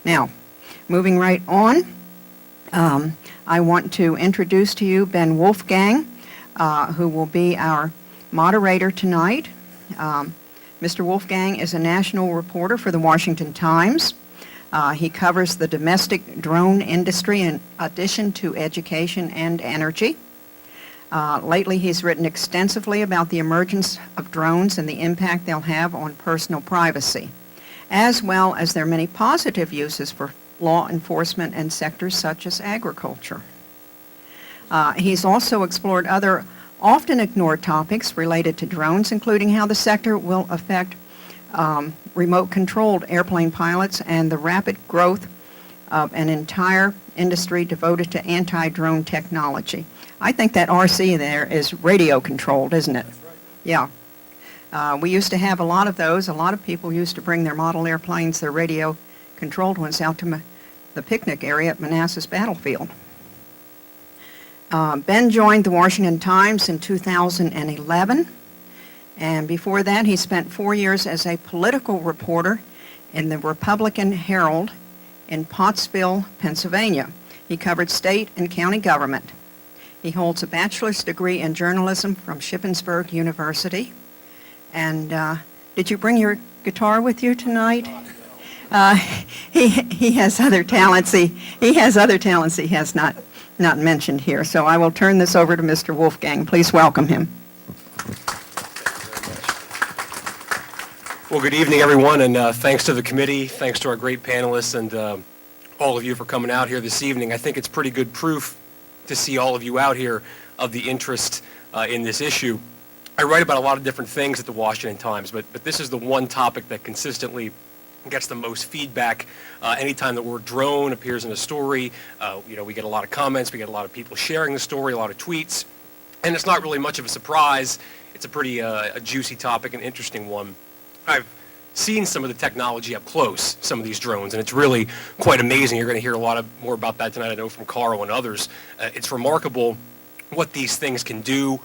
Now, moving right on, I want to introduce to you Ben Wolfgang, who will be our moderator tonight. Mr. Wolfgang is a national reporter for the Washington Times. He covers the domestic drone industry in addition to education and energy. Lately, he's written extensively about the emergence of drones and the impact they'll have on personal privacy, as well as their many positive uses for law enforcement and sectors such as agriculture. He's also explored other often ignored topics related to drones, including how the sector will affect remote-controlled airplane pilots and the rapid growth of an entire industry devoted to anti-drone technology. I think that RC there is radio-controlled, isn't it? That's right. Yeah. We used to have a lot of those. A lot of people used to bring their model airplanes, their radio-controlled ones, out to the picnic area at Manassas Battlefield. Ben joined the Washington Times in 2011, and before that he spent 4 years as a political reporter in the Republican Herald in Pottsville, Pennsylvania. He covered state and county government. He holds a bachelor's degree in journalism from Shippensburg University. And did you bring your guitar with you tonight? He has other talents. He has other talents he has not mentioned here. So I will turn this over to Mr. Wolfgang. Please welcome him. Well, good evening, everyone, and thanks to the committee, thanks to our great panelists, and all of you for coming out here this evening. I think it's pretty good proof to see all of you out here of the interest in this issue. I write about a lot of different things at the Washington Times, but this is the one topic that consistently gets the most feedback. Anytime the word drone appears in a story, we get a lot of comments, we get a lot of people sharing the story, a lot of tweets, and it's not really much of a surprise. It's a pretty a juicy topic, an interesting one. I've seen some of the technology up close, some of these drones, and it's really quite amazing. You're going to hear a lot more about that tonight, I know, from Carl and others. It's remarkable what these things can do,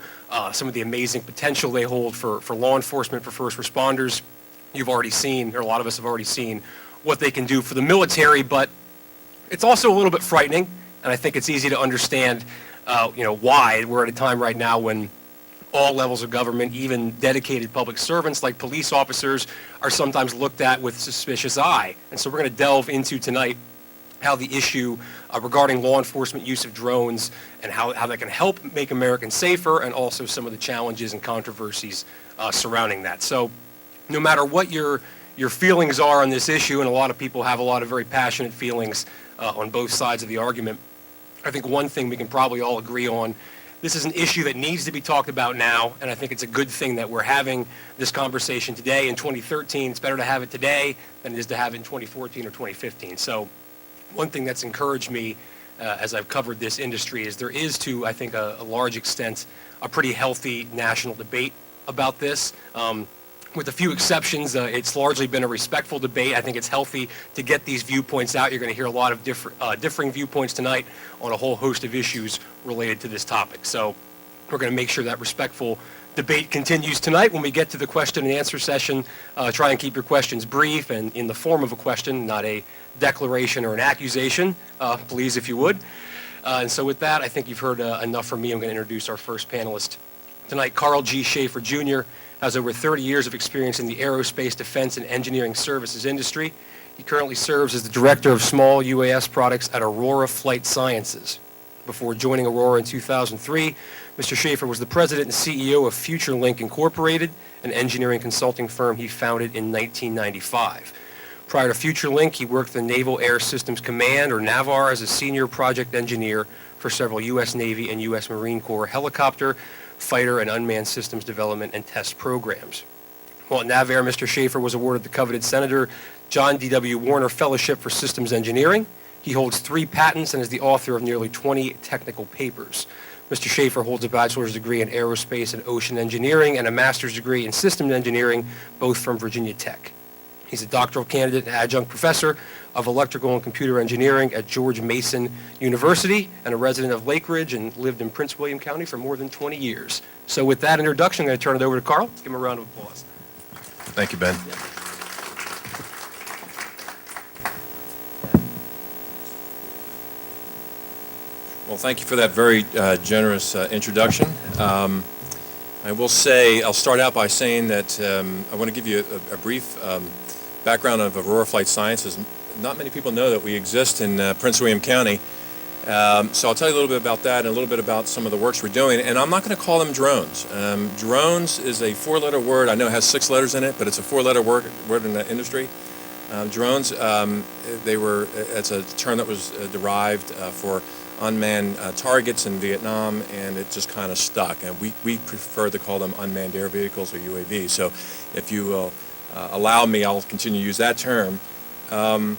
some of the amazing potential they hold for law enforcement, for first responders. You've already seen, or a lot of us have already seen, what they can do for the military, but it's also a little bit frightening, and I think it's easy to understand why. We're at a time right now when all levels of government, even dedicated public servants like police officers, are sometimes looked at with suspicious eye. And so we're going to delve into tonight how the issue regarding law enforcement use of drones and how that can help make Americans safer, and also some of the challenges and controversies surrounding that. So no matter what your feelings are on this issue, and a lot of people have a lot of very passionate feelings on both sides of the argument, I think one thing we can probably all agree on: this is an issue that needs to be talked about now, and I think it's a good thing that we're having this conversation today in 2013. It's better to have it today than it is to have it in 2014 or 2015. So one thing that's encouraged me as I've covered this industry is there is, to, I think, a large extent, a pretty healthy national debate about this. With a few exceptions, it's largely been a respectful debate. I think it's healthy to get these viewpoints out. You're going to hear a lot of differing viewpoints tonight on a whole host of issues related to this topic. So we're going to make sure that respectful debate continues tonight. When we get to the question and answer session, try and keep your questions brief and in the form of a question, not a declaration or an accusation, please, if you would. And so with that, I think you've heard enough from me. I'm going to introduce our first panelist tonight. Carl G. Schaefer, Jr. has over 30 years of experience in the aerospace, defense, and engineering services industry. He currently serves as the Director of Small UAS Products at Aurora Flight Sciences. Before joining Aurora in 2003, Mr. Schaefer was the President and CEO of FutureLink Incorporated, an engineering consulting firm he founded in 1995. Prior to FutureLink, he worked at the Naval Air Systems Command, or NAVAR, as a senior project engineer for several U.S. Navy and U.S. Marine Corps helicopter, fighter, and unmanned systems development and test programs. While at NAVAIR, Mr. Schaefer was awarded the coveted Senator John D.W. Warner Fellowship for Systems Engineering. He holds 3 patents and is the author of nearly 20 technical papers. Mr. Schaefer holds a bachelor's degree in aerospace and ocean engineering and a master's degree in systems engineering, both from Virginia Tech. He's a doctoral candidate and adjunct professor of electrical and computer engineering at George Mason University, and a resident of Lake Ridge, and lived in Prince William County for more than 20 years. So with that introduction, I'm going to turn it over to Carl. Let's give him a round of applause. Thank you, Ben. Well, thank you for that very generous introduction. I will say, I'll start out by saying that I want to give you a brief background of Aurora Flight Sciences. Not many people know that we exist in Prince William County. So I'll tell you a little bit about that and a little bit about some of the works we're doing. And I'm not going to call them drones. Drones is a four-letter word. I know it has 6 letters in it, but it's a four-letter word in the industry. Drones, it's a term that was derived for unmanned targets in Vietnam, and it just kind of stuck. And we prefer to call them unmanned air vehicles or UAVs. So if you will allow me, I'll continue to use that term. The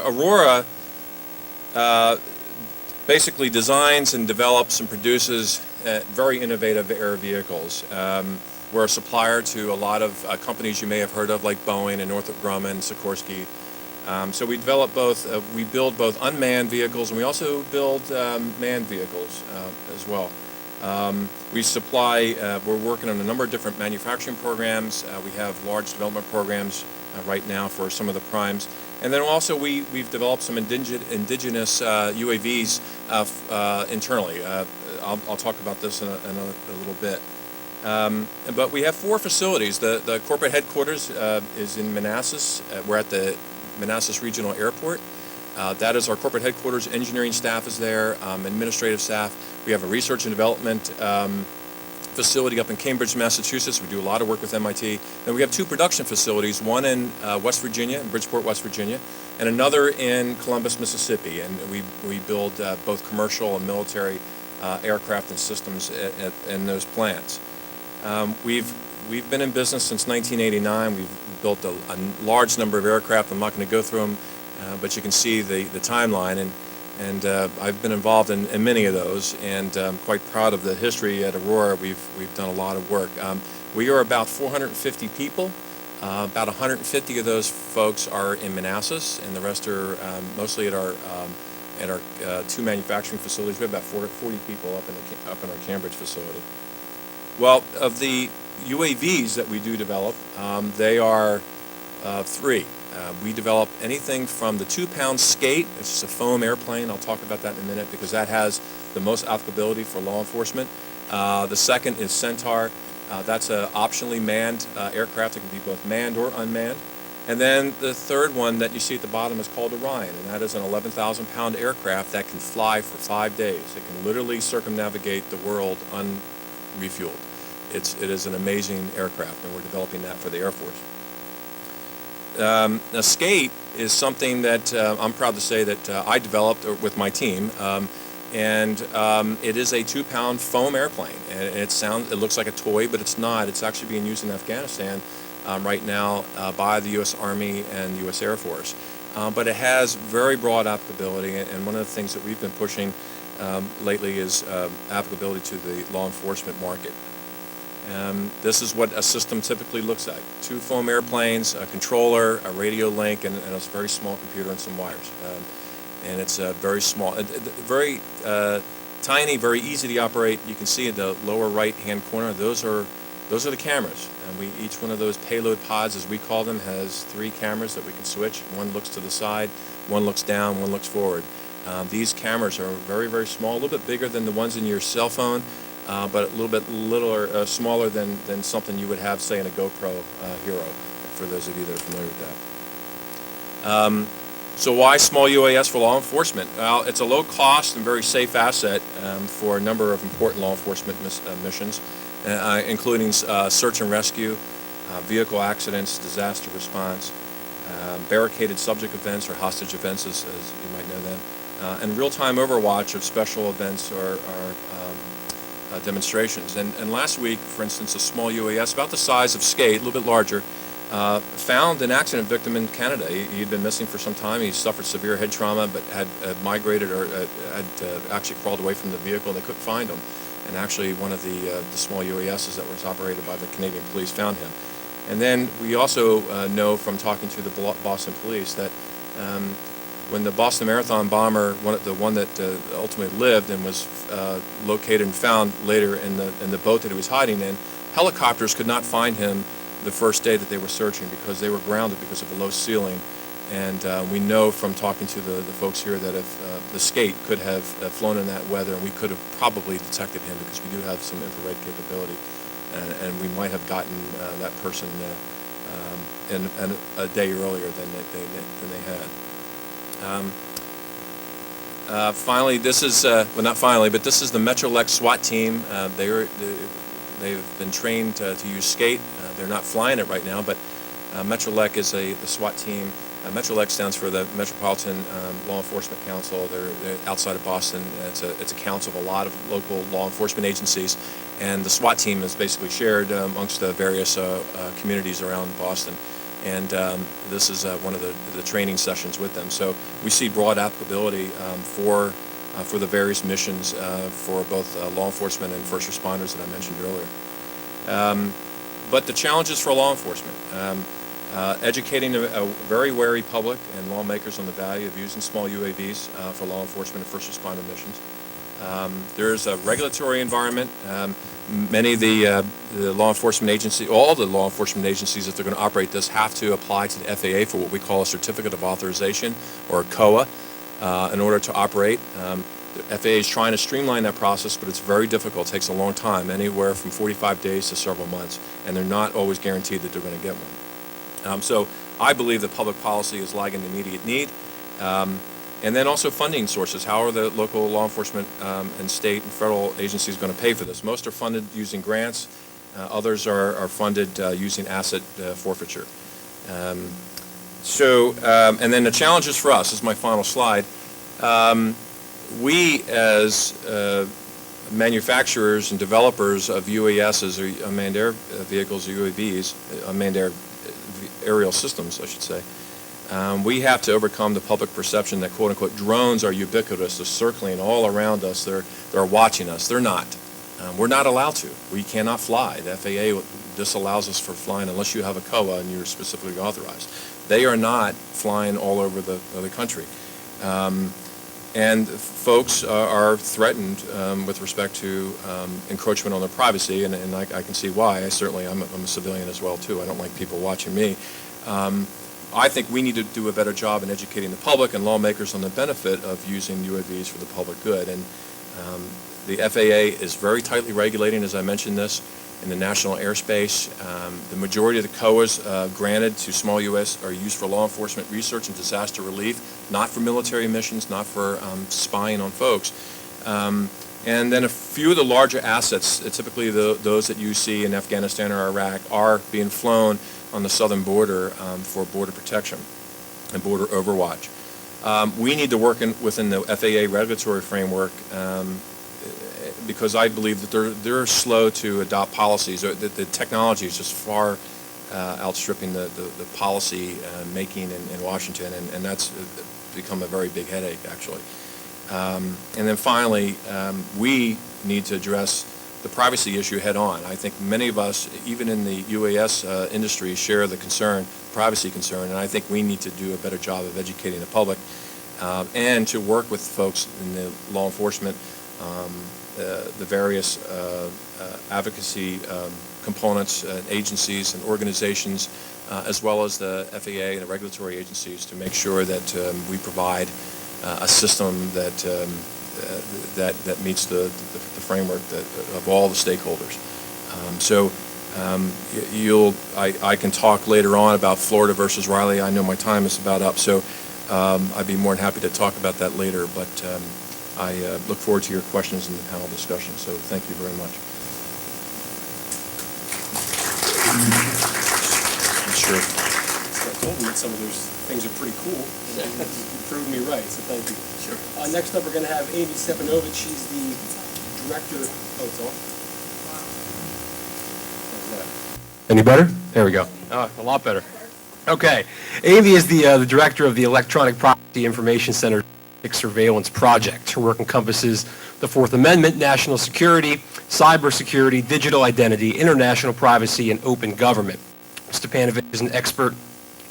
Aurora basically designs and develops and produces very innovative air vehicles. We're a supplier to a lot of companies you may have heard of, like Boeing and Northrop Grumman, Sikorsky. So we develop both. We build both unmanned vehicles, and we also build manned vehicles as well. We supply. We're working on a number of different manufacturing programs. We have large development programs right now for some of the primes, and then also we've developed some indigenous UAVs internally. I'll talk about this in a little bit. But we have 4 facilities. The corporate headquarters is in Manassas. We're at the Manassas Regional Airport. That is our corporate headquarters. Engineering staff is there, administrative staff. We have a research and development facility up in Cambridge, Massachusetts. We do a lot of work with MIT. And we have 2 production facilities, one in West Virginia, in Bridgeport, West Virginia, and another in Columbus, Mississippi. And we build both commercial and military aircraft and systems in those plants. We've been in business since 1989. We've built a large number of aircraft. I'm not going to go through them, but you can see the timeline. And I've been involved in many of those, and I'm quite proud of the history at Aurora. We've done a lot of work. We are about 450 people. About 150 of those folks are in Manassas, and the rest are mostly at our 2 manufacturing facilities. We have about 40 people up in our Cambridge facility. Well, of the UAVs that we do develop, they are 3. We develop anything from the 2-pound Skate, it's just a foam airplane. I'll talk about that in a minute because that has the most applicability for law enforcement. The second is Centaur. That's an optionally manned aircraft. It can be both manned or unmanned. And then the third one that you see at the bottom is called Orion, and that is an 11,000-pound aircraft that can fly for 5 days. It can literally circumnavigate the world refueled. It is an amazing aircraft, and we're developing that for the Air Force. Now, Skate is something that I'm proud to say that I developed with my team, and it is a 2-pound foam airplane. And it looks like a toy, but it's not. It's actually being used in Afghanistan right now by the U.S. Army and U.S. Air Force. But it has very broad applicability, and one of the things that we've been pushing lately is applicability to the law enforcement market. This is what a system typically looks like. 2 foam airplanes, a controller, a radio link, and a very small computer and some wires. And it's very small, very tiny, very easy to operate. You can see in the lower right-hand corner, those are the cameras. And each one of those payload pods, as we call them, has 3 cameras that we can switch. One looks to the side, one looks down, one looks forward. These cameras are very, very small, a little bit bigger than the ones in your cell phone, but a little bit smaller than something you would have, say, in a GoPro Hero, for those of you that are familiar with that. So why small UAS for law enforcement? Well, it's a low-cost and very safe asset for a number of important law enforcement missions, including search and rescue, vehicle accidents, disaster response, barricaded subject events or hostage events, as you might know them, and real-time overwatch of special events or demonstrations. And last week, for instance, a small UAS about the size of Skate, a little bit larger, found an accident victim in Canada. He'd been missing for some time. He suffered severe head trauma, but had migrated or had actually crawled away from the vehicle. They couldn't find him. And actually, one of the small UASs that was operated by the Canadian police found him. And then we also know from talking to the Boston police that when the Boston Marathon bomber, the one that ultimately lived and was located and found later in the boat that he was hiding in, helicopters could not find him the first day that they were searching because they were grounded because of a low ceiling, And we know from talking to the folks here that if the skate could have flown in that weather, and we could have probably detected him because we do have some infrared capability, and we might have gotten that person in a day earlier than they had. Finally, this is, well, not finally, but this is the Metrolec SWAT team. They've been trained to use skate. They're not flying it right now, but Metrolec is the SWAT team. Metrolec stands for the Metropolitan Law Enforcement Council. They're outside of Boston. It's a council of a lot of local law enforcement agencies, and the SWAT team is basically shared amongst the various communities around Boston. And this is one of the training sessions with them. So we see broad applicability for the various missions for both law enforcement and first responders that I mentioned earlier. But the challenges for law enforcement. Educating a very wary public and lawmakers on the value of using small UAVs for law enforcement and first responder missions. There's a regulatory environment. Many of the law enforcement agencies, all the law enforcement agencies, if they're going to operate this, have to apply to the FAA for what we call a Certificate of Authorization, or a COA, in order to operate. The FAA is trying to streamline that process, but it's very difficult. It takes a long time, anywhere from 45 days to several months, and they're not always guaranteed that they're going to get one. So I believe that public policy is lagging the immediate need. And then also funding sources. How are the local law enforcement and state and federal agencies going to pay for this? Most are funded using grants. Others are funded using asset forfeiture. And then the challenges for us, this is my final slide. We as manufacturers and developers of UASs, or unmanned air vehicles, or UAVs, unmanned aerial systems, I should say, we have to overcome the public perception that, quote unquote, drones are ubiquitous. They're circling all around us. They're watching us. They're not. We're not allowed to. We cannot fly. The FAA disallows us for flying unless you have a COA and you're specifically authorized. They are not flying all over the country. And folks are threatened with respect to encroachment on their privacy, and I can see why. I'm a civilian as well, too. I don't like people watching me. I think we need to do a better job in educating the public and lawmakers on the benefit of using UAVs for the public good. And the FAA is very tightly regulating, as I mentioned this, in the national airspace. The majority of the COAs granted to small U.S. are used for law enforcement, research, and disaster relief, not for military missions, not for spying on folks. And then a few of the larger assets, typically those that you see in Afghanistan or Iraq, are being flown on the southern border for border protection and border overwatch. We need to work within the FAA regulatory framework because I believe that they're slow to adopt policies. The technology is just far outstripping the policy making in Washington, and that's become a very big headache, actually. And then finally, we need to address the privacy issue head on. I think many of us, even in the UAS industry, share the privacy concern, and I think we need to do a better job of educating the public and to work with folks in the law enforcement, the various advocacy components, agencies and organizations, as well as the FAA and the regulatory agencies, to make sure that we provide a system that meets the framework of all the stakeholders. I can talk later on about Florida versus Riley. I know my time is about up, so I'd be more than happy to talk about that later, but I look forward to your questions in the panel discussion, so thank you very much. Sure. I told them that some of those things are pretty cool. You proved me right, so thank you. Sure. Next up, we're going to have Amy Stepanovich. She's the director. Oh, it's off. Any better? There we go. Oh, a lot better. Okay. Amy is the director of the Electronic Property Information Center Surveillance Project. Her work encompasses the Fourth Amendment, national security, cybersecurity, digital identity, international privacy, and open government. Stepanovich is an expert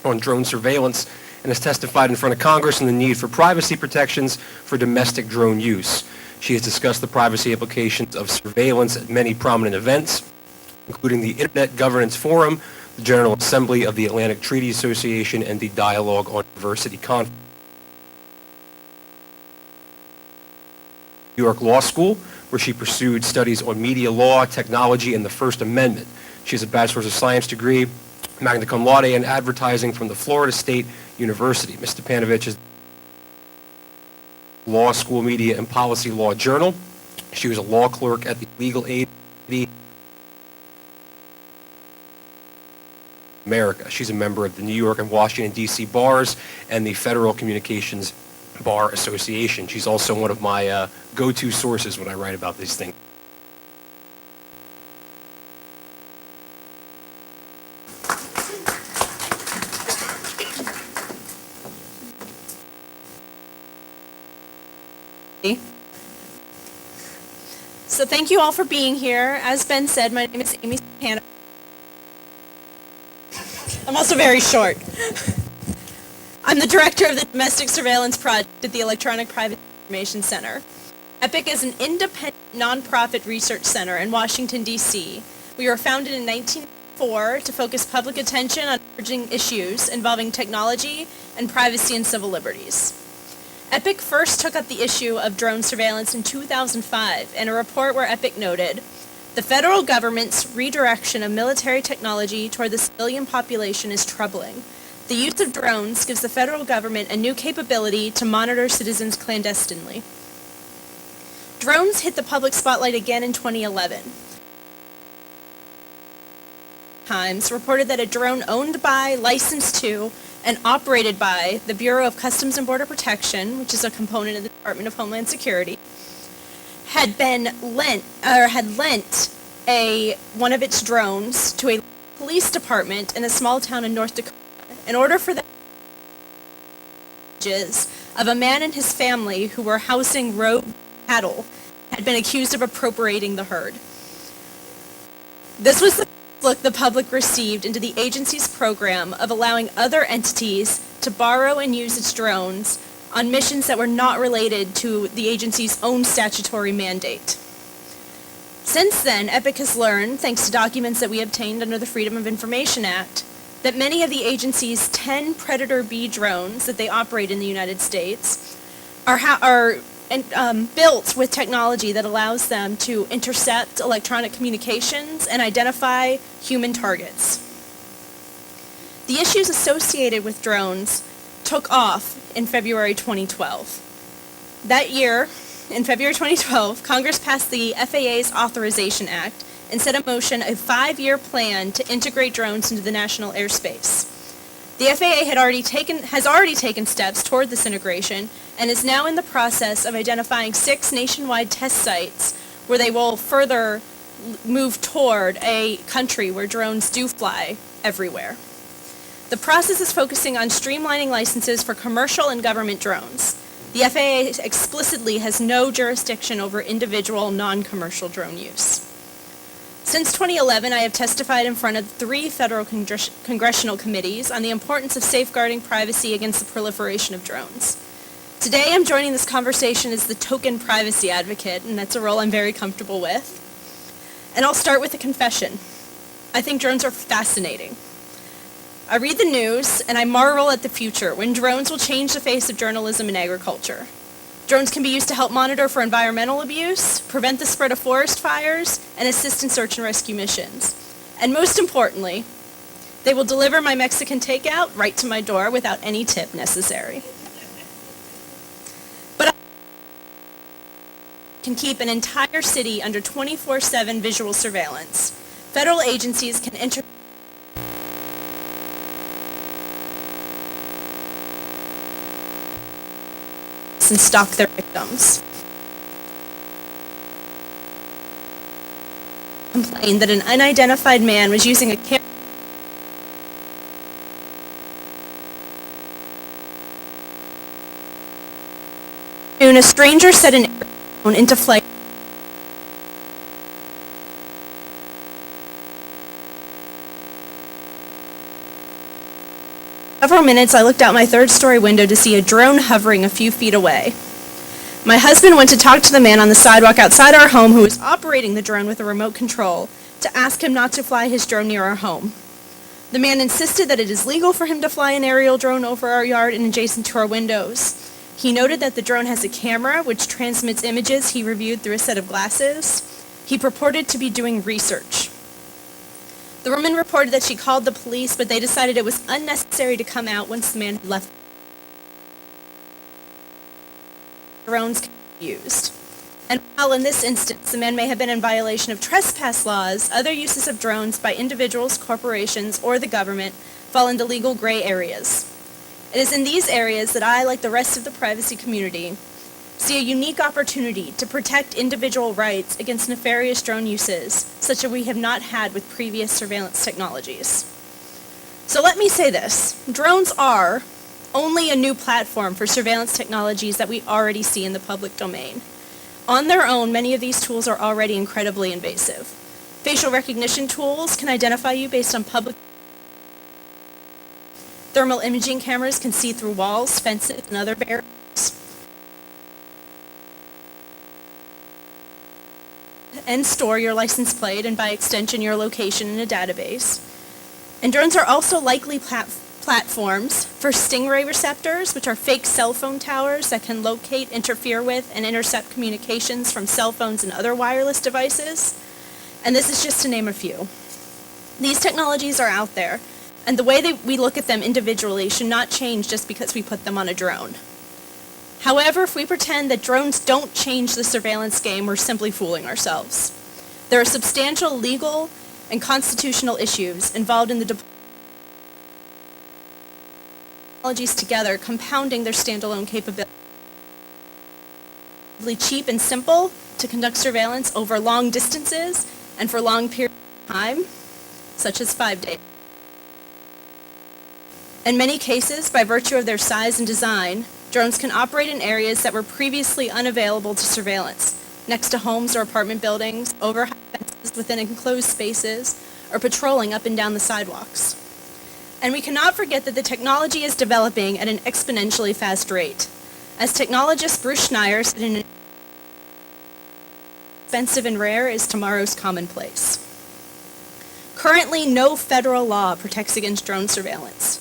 on drone surveillance and has testified in front of Congress on the need for privacy protections for domestic drone use. She has discussed the privacy implications of surveillance at many prominent events, including the Internet Governance Forum, the the General Assembly of the Atlantic Treaty Association, and the Dialogue on Diversity Conference. New York Law School, where she pursued studies on media law, technology, and the First Amendment. She has a Bachelor's of Science degree, magna cum laude, in advertising from the Florida State University. Ms. Stepanovich is Law School Media and Policy Law Journal. She was a law clerk at the Legal Aid America. She's a member of the New York and Washington, D.C. bars and the Federal Communications Bar Association. She's also one of my go-to sources when I write about these things. So thank you all for being here. As Ben said, my name is Amy Stepanovich. I'm also very short. I'm the director of the Domestic Surveillance Project at the Electronic Privacy Information Center. EPIC is an independent nonprofit research center in Washington, D.C. We were founded in 1994 to focus public attention on emerging issues involving technology and privacy and civil liberties. EPIC first took up the issue of drone surveillance in 2005 in a report where EPIC noted, "The federal government's redirection of military technology toward the civilian population is troubling. The use of drones gives the federal government a new capability to monitor citizens clandestinely." Drones hit the public spotlight again in 2011. Times reported that a drone owned by, licensed to, and operated by the Bureau of Customs and Border Protection, which is a component of the Department of Homeland Security, had lent one of its drones to a police department in a small town in North Dakota in order for the images of a man and his family who were housing rogue cattle had been accused of appropriating the herd. This was the look the public received into the agency's program of allowing other entities to borrow and use its drones on missions that were not related to the agency's own statutory mandate. Since then, EPIC has learned, thanks to documents that we obtained under the Freedom of Information Act, that many of the agency's 10 Predator B drones that they operate in the United States are built with technology that allows them to intercept electronic communications and identify human targets. The issues associated with drones took off in February 2012. That year, in February 2012, Congress passed the FAA's Authorization Act and set in motion a 5-year plan to integrate drones into the national airspace. The FAA has already taken steps toward this integration and is now in the process of identifying 6 nationwide test sites where they will further move toward a country where drones do fly everywhere. The process is focusing on streamlining licenses for commercial and government drones. The FAA explicitly has no jurisdiction over individual non-commercial drone use. Since 2011, I have testified in front of 3 federal congressional committees on the importance of safeguarding privacy against the proliferation of drones. Today, I'm joining this conversation as the token privacy advocate, and that's a role I'm very comfortable with. And I'll start with a confession. I think drones are fascinating. I read the news, and I marvel at the future when drones will change the face of journalism and agriculture. Drones can be used to help monitor for environmental abuse, prevent the spread of forest fires, and assist in search and rescue missions. And most importantly, they will deliver my Mexican takeout right to my door without any tip necessary. But I can keep an entire city under 24/7 visual surveillance. Federal agencies can enter and stalk their victims. Complained that an unidentified man was using a camera a stranger set an airphone into flight. Several minutes, I looked out my 3rd-story window to see a drone hovering a few feet away. My husband went to talk to the man on the sidewalk outside our home who was operating the drone with a remote control to ask him not to fly his drone near our home. The man insisted that it is legal for him to fly an aerial drone over our yard and adjacent to our windows. He noted that the drone has a camera which transmits images he reviewed through a set of glasses. He purported to be doing research. The woman reported that she called the police, but they decided it was unnecessary to come out once the man had left. Drones can be used. And while in this instance the man may have been in violation of trespass laws, other uses of drones by individuals, corporations, or the government fall into legal gray areas. It is in these areas that I, like the rest of the privacy community, see a unique opportunity to protect individual rights against nefarious drone uses, such as we have not had with previous surveillance technologies. So let me say this. Drones are only a new platform for surveillance technologies that we already see in the public domain. On their own, many of these tools are already incredibly invasive. Facial recognition tools can identify you based on public. Thermal imaging cameras can see through walls, fences, and other barriers. And store your license plate and by extension your location in a database. And drones are also likely platforms for stingray receptors, which are fake cell phone towers that can locate, interfere with, and intercept communications from cell phones and other wireless devices. And this is just to name a few. These technologies are out there, and the way that we look at them individually should not change just because we put them on a drone. However, if we pretend that drones don't change the surveillance game, we're simply fooling ourselves. There are substantial legal and constitutional issues involved in the technologies together, compounding their standalone capability. Cheap and simple to conduct surveillance over long distances and for long periods of time, such as 5 days. In many cases, by virtue of their size and design, drones can operate in areas that were previously unavailable to surveillance, next to homes or apartment buildings, over fences within enclosed spaces, or patrolling up and down the sidewalks. And we cannot forget that the technology is developing at an exponentially fast rate. As technologist Bruce Schneier said, expensive and rare is tomorrow's commonplace. Currently, no federal law protects against drone surveillance.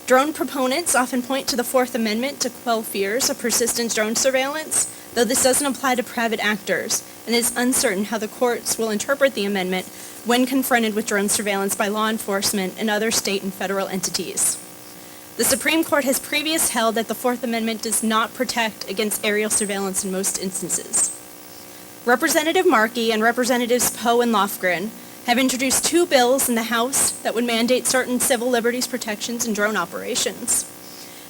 Drone proponents often point to the Fourth Amendment to quell fears of persistent drone surveillance, though this doesn't apply to private actors, and it is uncertain how the courts will interpret the amendment when confronted with drone surveillance by law enforcement and other state and federal entities. The Supreme Court has previously held that the Fourth Amendment does not protect against aerial surveillance in most instances. Representative Markey and Representatives Poe and Lofgren have introduced 2 bills in the House that would mandate certain civil liberties protections in drone operations.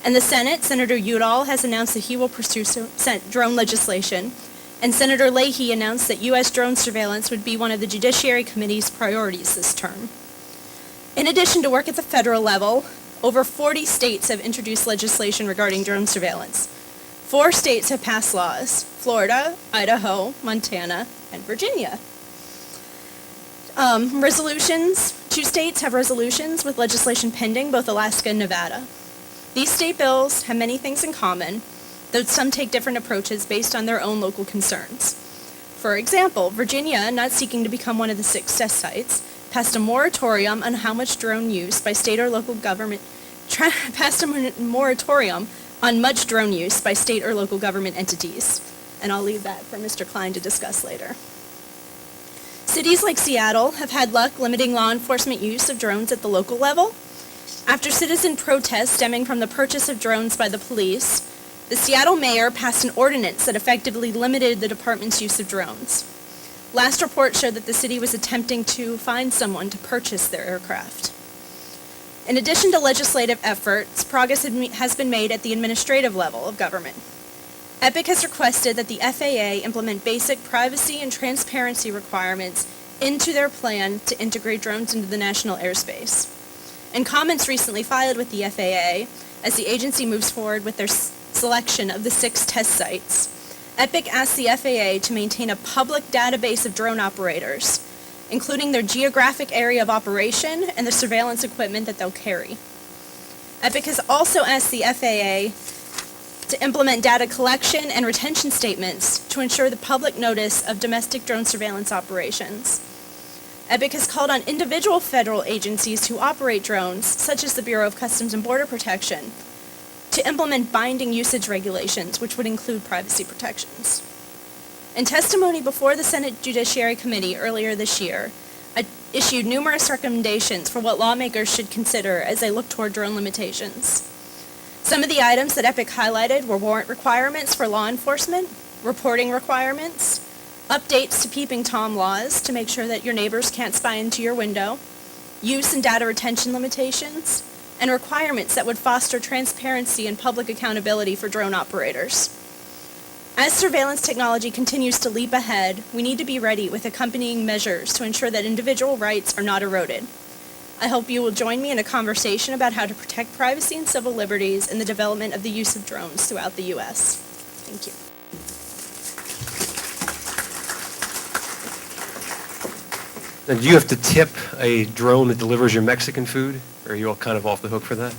In the Senate, Senator Udall has announced that he will pursue drone legislation, and Senator Leahy announced that U.S. drone surveillance would be one of the Judiciary Committee's priorities this term. In addition to work at the federal level, over 40 states have introduced legislation regarding drone surveillance. 4 states have passed laws: Florida, Idaho, Montana, and Virginia. 2 states have resolutions with legislation pending, both Alaska and Nevada. These state bills have many things in common, though some take different approaches based on their own local concerns. For example, Virginia, not seeking to become one of the 6 test sites, passed a moratorium on how much drone use by state or local government, passed a moratorium on much drone use by state or local government entities. And I'll leave that for Mr. Klein to discuss later. Cities like Seattle have had luck limiting law enforcement use of drones at the local level. After citizen protests stemming from the purchase of drones by the police, the Seattle mayor passed an ordinance that effectively limited the department's use of drones. Last report showed that the city was attempting to find someone to purchase their aircraft. In addition to legislative efforts, progress has been made at the administrative level of government. EPIC has requested that the FAA implement basic privacy and transparency requirements into their plan to integrate drones into the national airspace. In comments recently filed with the FAA, as the agency moves forward with their selection of the 6 test sites, EPIC asked the FAA to maintain a public database of drone operators, including their geographic area of operation and the surveillance equipment that they'll carry. EPIC has also asked the FAA to implement data collection and retention statements to ensure the public notice of domestic drone surveillance operations. EPIC has called on individual federal agencies who operate drones, such as the Bureau of Customs and Border Protection, to implement binding usage regulations, which would include privacy protections. In testimony before the Senate Judiciary Committee earlier this year, I issued numerous recommendations for what lawmakers should consider as they look toward drone limitations. Some of the items that EPIC highlighted were warrant requirements for law enforcement, reporting requirements, updates to Peeping Tom laws to make sure that your neighbors can't spy into your window, use and data retention limitations, and requirements that would foster transparency and public accountability for drone operators. As surveillance technology continues to leap ahead, we need to be ready with accompanying measures to ensure that individual rights are not eroded. I hope you will join me in a conversation about how to protect privacy and civil liberties in the development of the use of drones throughout the U.S. Thank you. Now, do you have to tip a drone that delivers your Mexican food? Or are you all kind of off the hook for that?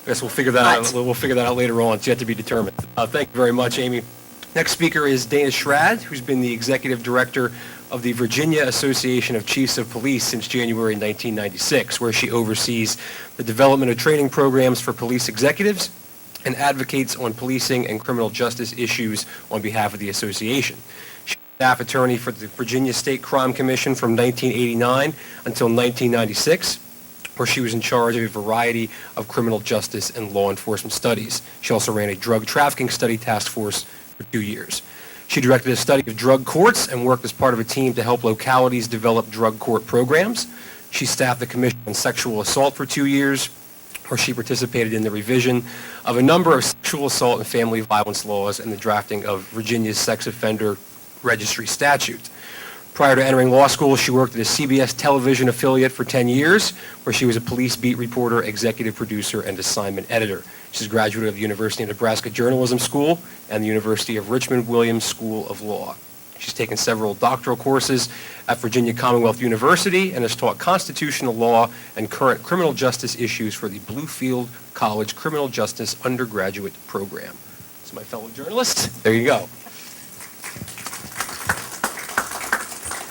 I guess we'll figure that out. We'll figure that out later on. It's yet to be determined. Thank you very much, Amy. Next speaker is Dana Schrad, who's been the executive director of the Virginia Association of Chiefs of Police since January 1996, where she oversees the development of training programs for police executives and advocates on policing and criminal justice issues on behalf of the association. She was staff attorney for the Virginia State Crime Commission from 1989 until 1996, where she was in charge of a variety of criminal justice and law enforcement studies. She also ran a drug trafficking study task force for 2 years. She directed a study of drug courts and worked as part of a team to help localities develop drug court programs. She staffed the Commission on Sexual Assault for 2 years, where she participated in the revision of a number of sexual assault and family violence laws and the drafting of Virginia's sex offender registry statute. Prior to entering law school, she worked at a CBS television affiliate for 10 years, where she was a police beat reporter, executive producer, and assignment editor. She's a graduate of the University of Nebraska Journalism School and the University of Richmond Williams School of Law. She's taken several doctoral courses at Virginia Commonwealth University and has taught constitutional law and current criminal justice issues for the Bluefield College Criminal Justice Undergraduate Program. So my fellow journalists, there you go.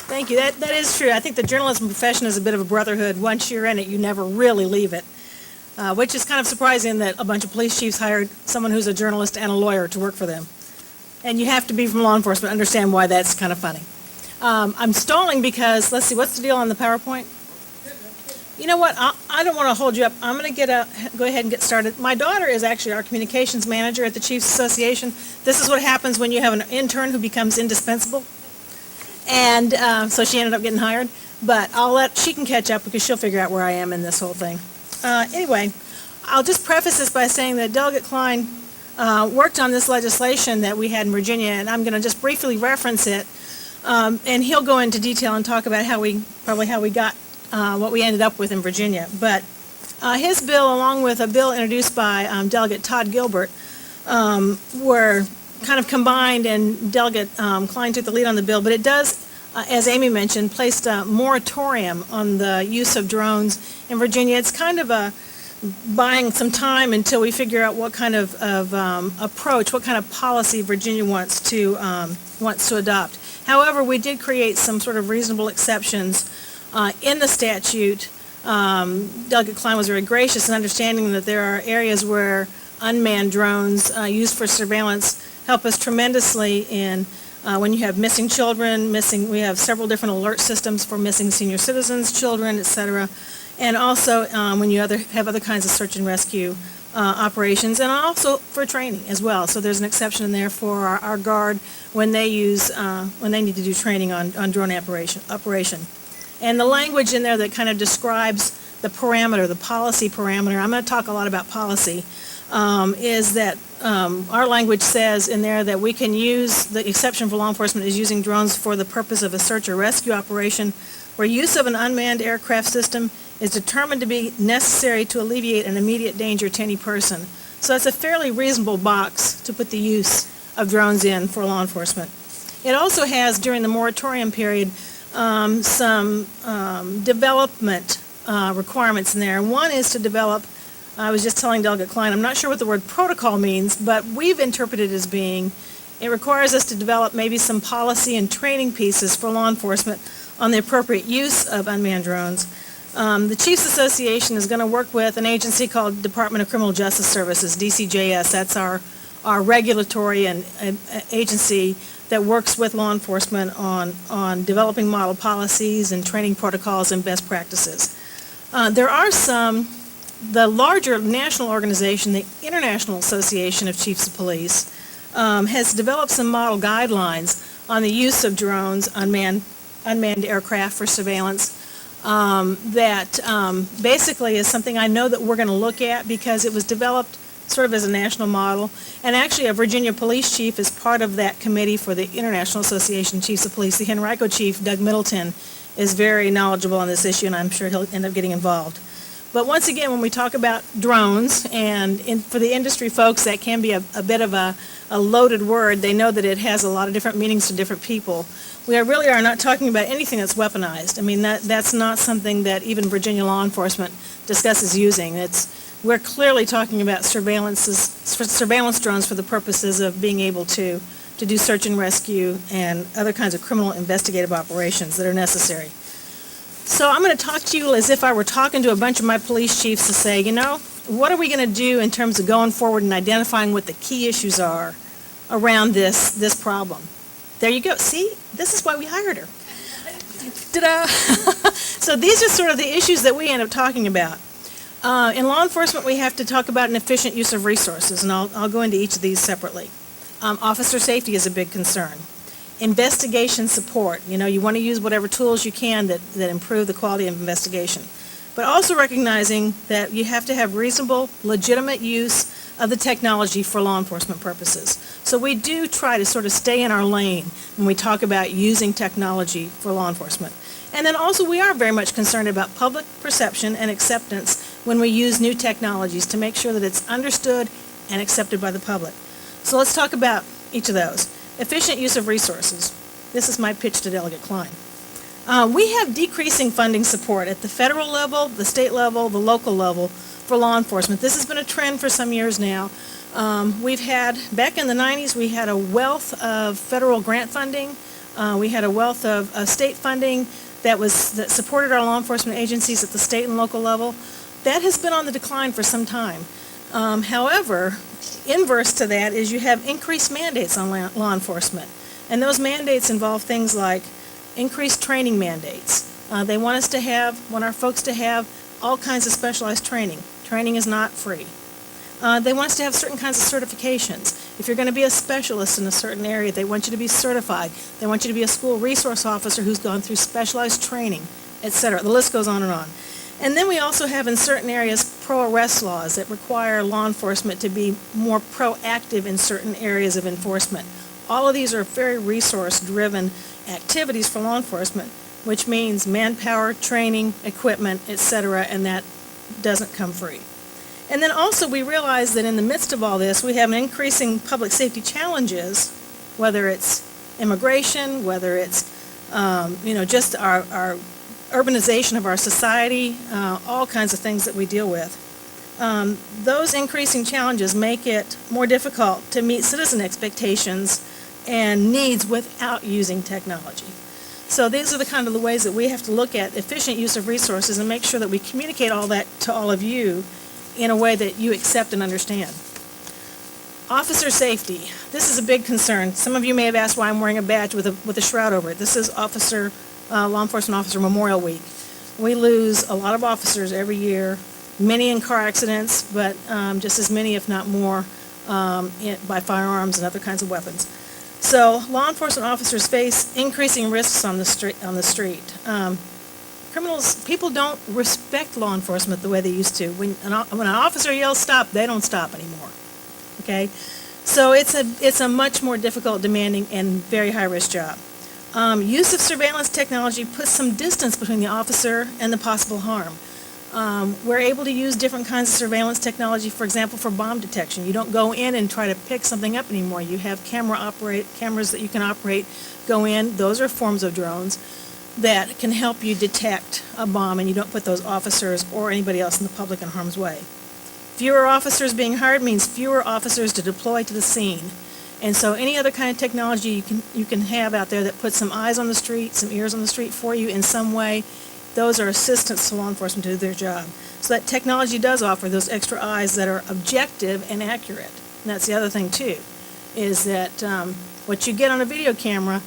Thank you. That is true. I think the journalism profession is a bit of a brotherhood. Once you're in it, you never really leave it, which is kind of surprising that a bunch of police chiefs hired someone who's a journalist and a lawyer to work for them. And you have to be from law enforcement to understand why that's kind of funny. I'm stalling because, let's see, what's the deal on the PowerPoint? You know what? I don't want to hold you up. I'm going to go ahead and get started. My daughter is actually our communications manager at the Chiefs Association. This is what happens when you have an intern who becomes indispensable. And so she ended up getting hired. But she can catch up because she'll figure out where I am in this whole thing. Anyway, I'll just preface this by saying that Delegate Klein worked on this legislation that we had in Virginia, and I'm going to just briefly reference it. And he'll go into detail and talk about how we got what we ended up with in Virginia. But his bill, along with a bill introduced by Delegate Todd Gilbert, were kind of combined, and Delegate Klein took the lead on the bill. But it does, as Amy mentioned, placed a moratorium on the use of drones in Virginia. It's kind of buying some time until we figure out what kind of approach, what kind of policy Virginia wants to adopt. However, we did create some sort of reasonable exceptions in the statute. Delegate Klein was very gracious in understanding that there are areas where unmanned drones used for surveillance help us tremendously in when you have missing children, we have several different alert systems for missing senior citizens, children, etc. And also when you have other kinds of search and rescue operations, and also for training as well. So there's an exception in there for our Guard when they need to do training on drone operation. And the language in there that kind of describes the parameter, the policy parameter, I'm going to talk a lot about policy, is that our language says in there that we can use, the exception for law enforcement is using drones for the purpose of a search or rescue operation where use of an unmanned aircraft system is determined to be necessary to alleviate an immediate danger to any person. So that's a fairly reasonable box to put the use of drones in for law enforcement. It also has, during the moratorium period, some development requirements in there. And one is to develop, I was just telling Delegate Klein, I'm not sure what the word protocol means, but we've interpreted it as being It requires us to develop maybe some policy and training pieces for law enforcement on the appropriate use of unmanned drones. The Chiefs Association is going to work with an agency called Department of Criminal Justice Services, DCJS. That's our regulatory and agency that works with law enforcement on developing model policies and training protocols and best practices. There are the larger national organization, the International Association of Chiefs of Police, has developed some model guidelines on the use of drones, unmanned aircraft for surveillance, that basically is something I know that we're going to look at because it was developed sort of as a national model. And actually, a Virginia police chief is part of that committee for the International Association of Chiefs of Police. The Henrico chief, Doug Middleton, is very knowledgeable on this issue, and I'm sure he'll end up getting involved. But once again, when we talk about drones, and for the industry folks, that can be a bit of a loaded word. They know that it has a lot of different meanings to different people. We really are not talking about anything that's weaponized. I mean, that's not something that even Virginia law enforcement discusses using. We're clearly talking about surveillance drones for the purposes of being able to do search and rescue and other kinds of criminal investigative operations that are necessary. So I'm going to talk to you as if I were talking to a bunch of my police chiefs to say, what are we going to do in terms of going forward and identifying what the key issues are around this problem? There you go. See, this is why we hired her. Ta-da! So these are sort of the issues that we end up talking about. In law enforcement, we have to talk about an efficient use of resources, and I'll go into each of these separately. Officer safety is a big concern. Investigation support. You want to use whatever tools you can that improve the quality of investigation. But also recognizing that you have to have reasonable, legitimate use of the technology for law enforcement purposes. So we do try to sort of stay in our lane when we talk about using technology for law enforcement. And then also we are very much concerned about public perception and acceptance when we use new technologies to make sure that it's understood and accepted by the public. So let's talk about each of those. Efficient use of resources. This is my pitch to Delegate Klein. We have decreasing funding support at the federal level, the state level, the local level for law enforcement. This has been a trend for some years now. Back in the 90s, we had a wealth of federal grant funding. We had a wealth of state funding that supported our law enforcement agencies at the state and local level. That has been on the decline for some time. However, inverse to that is you have increased mandates on law enforcement. And those mandates involve things like increased training mandates. They want our folks to have all kinds of specialized training. Training is not free. They want us to have certain kinds of certifications. If you're going to be a specialist in a certain area, they want you to be certified. They want you to be a school resource officer who's gone through specialized training, etc. The list goes on and on. And then we also have in certain areas pro-arrest laws that require law enforcement to be more proactive in certain areas of enforcement. All of these are very resource-driven activities for law enforcement, which means manpower, training, equipment, etc., and that doesn't come free. And then also we realize that in the midst of all this, we have an increasing public safety challenges, whether it's immigration, whether it's just our urbanization of our society, all kinds of things that we deal with. Those increasing challenges make it more difficult to meet citizen expectations and needs without using technology. So these are the ways that we have to look at efficient use of resources and make sure that we communicate all that to all of you in a way that you accept and understand. Officer safety. This is a big concern. Some of you may have asked why I'm wearing a badge with a shroud over it. This is Law Enforcement Officer Memorial Week. We lose a lot of officers every year, many in car accidents, but just as many, if not more, by firearms and other kinds of weapons. So law enforcement officers face increasing risks on the street. People don't respect law enforcement the way they used to. When an officer yells stop, they don't stop anymore. Okay? So it's a much more difficult, demanding, and very high-risk job. Use of surveillance technology puts some distance between the officer and the possible harm. We're able to use different kinds of surveillance technology, for example, for bomb detection. You don't go in and try to pick something up anymore. You have cameras that you can operate, go in. Those are forms of drones that can help you detect a bomb, and you don't put those officers or anybody else in the public in harm's way. Fewer officers being hired means fewer officers to deploy to the scene. And so any other kind of technology you can have out there that puts some eyes on the street, some ears on the street for you in some way, those are assistants to law enforcement to do their job. So that technology does offer those extra eyes that are objective and accurate. And that's the other thing too, is that what you get on a video camera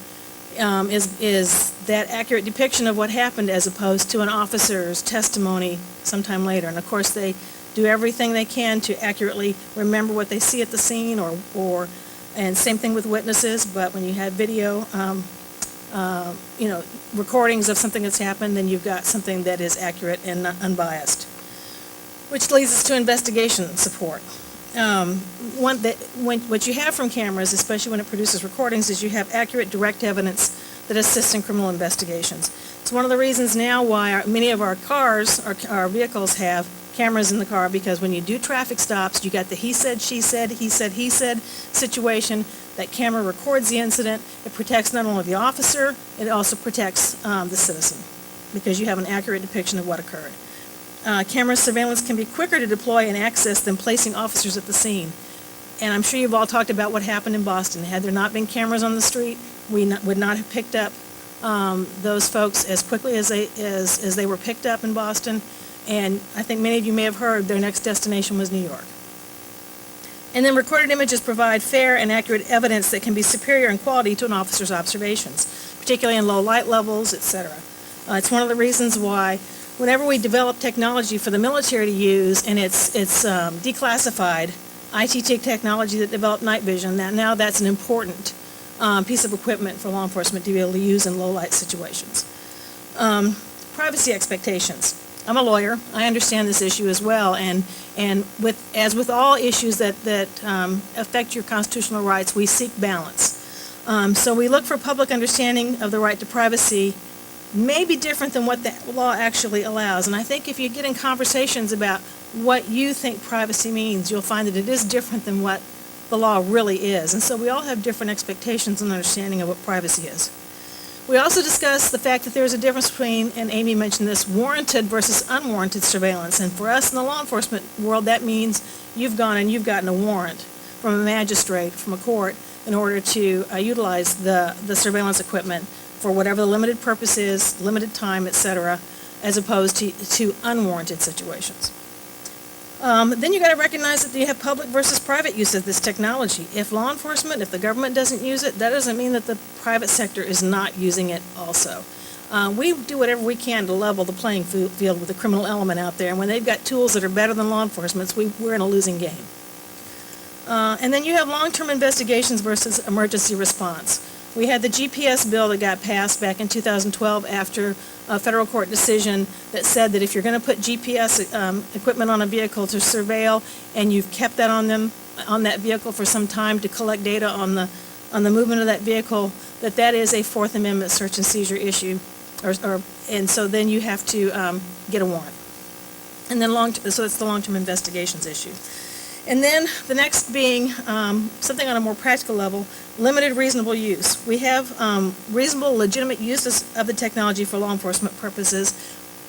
is that accurate depiction of what happened as opposed to an officer's testimony sometime later. And of course, they do everything they can to accurately remember what they see at the scene, and same thing with witnesses. But when you have video, recordings of something that's happened, then you've got something that is accurate and unbiased. Which leads us to investigation support. What you have from cameras, especially when it produces recordings, is you have accurate, direct evidence that assists in criminal investigations. It's one of the reasons now why many of our cars, our vehicles have cameras in the car, because when you do traffic stops, you got the he said, she said, he said situation. That camera records the incident. It protects not only the officer, it also protects the citizen, because you have an accurate depiction of what occurred. Camera surveillance can be quicker to deploy and access than placing officers at the scene. And I'm sure you've all talked about what happened in Boston. Had there not been cameras on the street, we would not have picked up those folks as quickly as they were picked up in Boston. And I think many of you may have heard their next destination was New York. And then recorded images provide fair and accurate evidence that can be superior in quality to an officer's observations, particularly in low light levels, etc. It's one of the reasons why whenever we develop technology for the military to use, and it's declassified, ITT technology that developed night vision, now that's an important piece of equipment for law enforcement to be able to use in low light situations. Privacy expectations. I'm a lawyer. I understand this issue as well, and as with all issues that affect your constitutional rights, we seek balance. So we look for public understanding of the right to privacy may be different than what the law actually allows. And I think if you get in conversations about what you think privacy means, you'll find that it is different than what the law really is. And so we all have different expectations and understanding of what privacy is. We also discussed the fact that there's a difference between, and Amy mentioned this, warranted versus unwarranted surveillance. And for us in the law enforcement world, that means you've gone and you've gotten a warrant from a magistrate, from a court, in order to utilize the surveillance equipment for whatever the limited purpose is, limited time, etc., as opposed to unwarranted situations. Then you got to recognize that you have public versus private use of this technology. If law enforcement, if the government doesn't use it, that doesn't mean that the private sector is not using it also. We do whatever we can to level the playing field with the criminal element out there, and when they've got tools that are better than law enforcement's, we're in a losing game. And then you have long-term investigations versus emergency response. We had the GPS bill that got passed back in 2012 after a federal court decision that said that if you're going to put GPS equipment on a vehicle to surveil, and you've kept that on that vehicle for some time to collect data on the movement of that vehicle, that is a Fourth Amendment search and seizure issue, and so then you have to get a warrant. And then so it's the long-term investigations issue. And then the next being something on a more practical level, limited reasonable use. We have reasonable, legitimate uses of the technology for law enforcement purposes,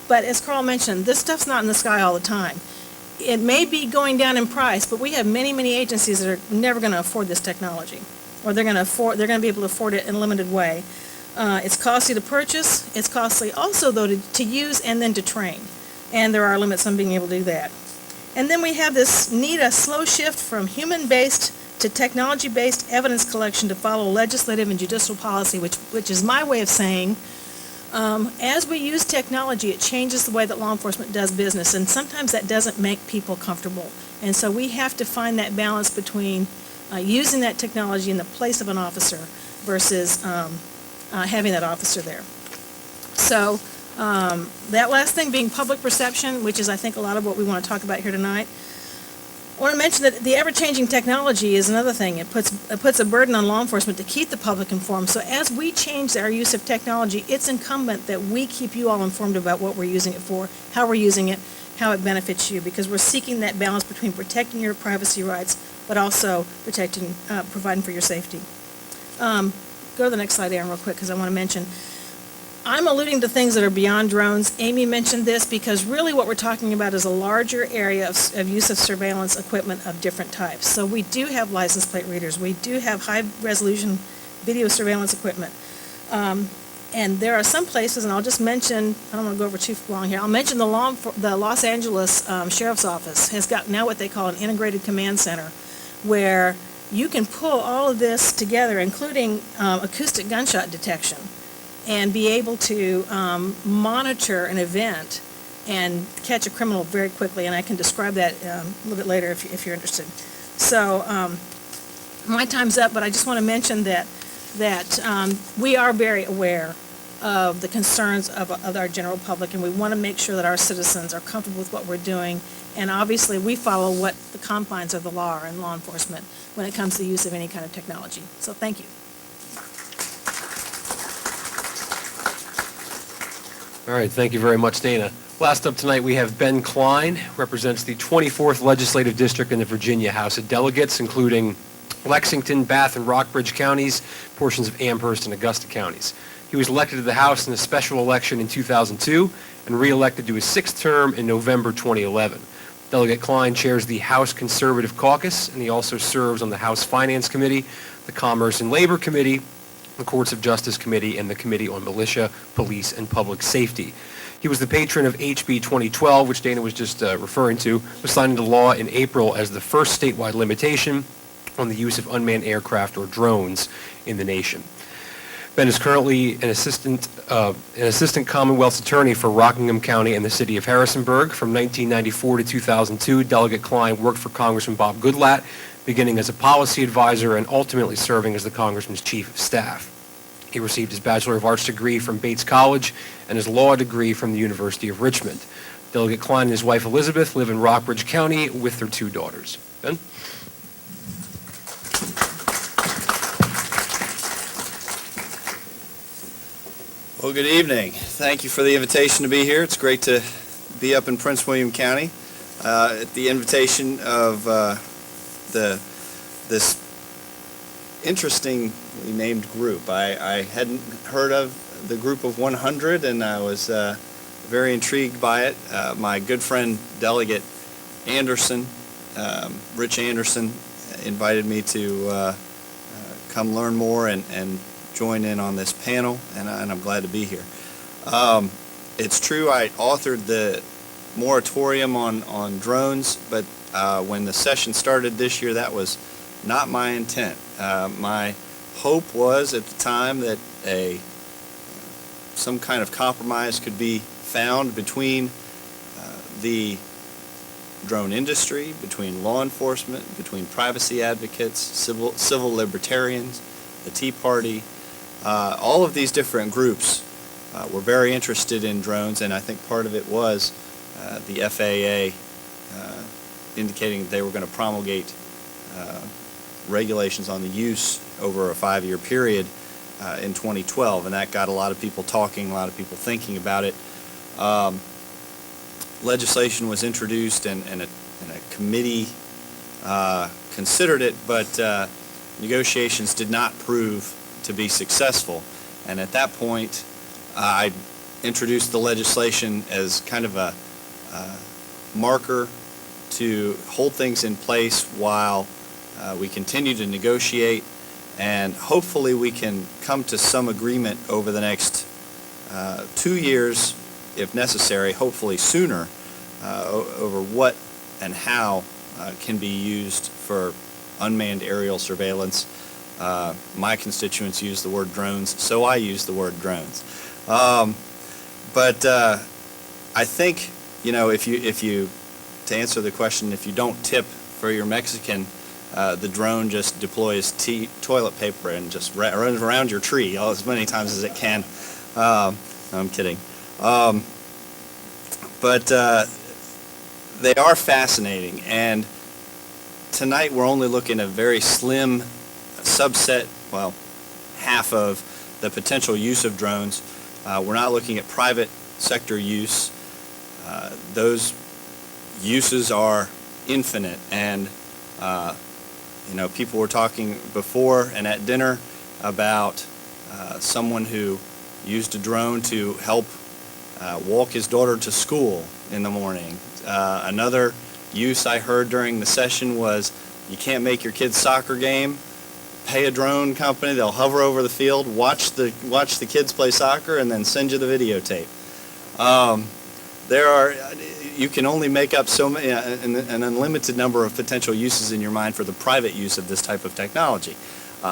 but as Carl mentioned, this stuff's not in the sky all the time. It may be going down in price, but we have many, many agencies that are never going to afford this technology, or they're going to be able to afford it in a limited way. It's costly to purchase. It's costly also, though, to use and then to train, and there are limits on being able to do that. And then we have this slow shift from human-based to technology-based evidence collection to follow legislative and judicial policy, which is my way of saying, as we use technology, it changes the way that law enforcement does business, and sometimes that doesn't make people comfortable. And so we have to find that balance between using that technology in the place of an officer versus having that officer there. So that last thing being public perception, which is I think a lot of what we want to talk about here tonight. I want to mention that the ever-changing technology is another thing. It puts a burden on law enforcement to keep the public informed. So as we change our use of technology, it's incumbent that we keep you all informed about what we're using it for, how we're using it, how it benefits you, because we're seeking that balance between protecting your privacy rights, but also providing for your safety. Go to the next slide, Aaron, real quick, because I want to mention I'm alluding to things that are beyond drones. Amy mentioned this because really what we're talking about is a larger area of use of surveillance equipment of different types. So we do have license plate readers. We do have high-resolution video surveillance equipment. And there are some places, and I'll just mention, I don't want to go over too long here, I'll mention the Los Angeles Sheriff's Office has got now what they call an integrated command center, where you can pull all of this together, including acoustic gunshot detection, and be able to monitor an event and catch a criminal very quickly, and I can describe that a little bit later if you're interested. So my time's up, but I just want to mention that we are very aware of the concerns of our general public, and we want to make sure that our citizens are comfortable with what we're doing, and obviously we follow what the confines of the law are in law enforcement when it comes to the use of any kind of technology. So thank you. All right, thank you very much, Dana. Last up tonight, we have Ben Klein, represents the 24th Legislative District in the Virginia House of Delegates, including Lexington, Bath, and Rockbridge counties, portions of Amherst and Augusta counties. He was elected to the House in a special election in 2002 and re-elected to his sixth term in November 2011. Delegate Klein chairs the House Conservative Caucus, and he also serves on the House Finance Committee, the Commerce and Labor Committee, the Courts of Justice Committee, and the Committee on Militia, Police, and Public Safety. He was the patron of HB 2012, which Dana was just referring to, was signed into law in April as the first statewide limitation on the use of unmanned aircraft or drones in the nation. Ben is currently an assistant Commonwealth's attorney for Rockingham County and the city of Harrisonburg. From 1994 to 2002, Delegate Klein worked for Congressman Bob Goodlatte, beginning as a policy advisor and ultimately serving as the Congressman's chief of staff. He received his Bachelor of Arts degree from Bates College and his law degree from the University of Richmond. Delegate Klein and his wife Elizabeth live in Rockbridge County with their two daughters. Ben? Well, good evening. Thank you for the invitation to be here. It's great to be up in Prince William County at the invitation of this interestingly named group. I hadn't heard of the group of 100, and I was very intrigued by it. My good friend Delegate Anderson, Rich Anderson, invited me to come learn more and join in on this panel, and I'm glad to be here. It's true I authored the moratorium on drones, but when the session started this year, that was not my intent. My hope was at the time that some kind of compromise could be found between the drone industry, between law enforcement, between privacy advocates, civil libertarians, the Tea Party. All of these different groups were very interested in drones, and I think part of it was the FAA indicating that they were going to promulgate regulations on the use over a 5-year period in 2012, and that got a lot of people talking, a lot of people thinking about it. Legislation was introduced, and a committee considered it, but negotiations did not prove to be successful. And at that point, I introduced the legislation as kind of a marker to hold things in place while we continue to negotiate, and hopefully we can come to some agreement over the next 2 years, if necessary, hopefully sooner, over what and how can be used for unmanned aerial surveillance. My constituents use the word drones, so I use the word drones. But I think, if you, to answer the question, if you don't tip for your Mexican, the drone just deploys toilet paper and just runs around your tree as many times as it can. No, I'm kidding. But they are fascinating, and tonight we're only looking at a very slim subset, well, half of the potential use of drones. We're not looking at private sector use. Those uses are infinite, and people were talking before and at dinner about someone who used a drone to help walk his daughter to school in the morning. Another use I heard during the session was, you can't make your kid's soccer game, pay a drone company, they'll hover over the field, watch the kids play soccer, and then send you the videotape. You can only make up so many, an unlimited number of potential uses in your mind for the private use of this type of technology.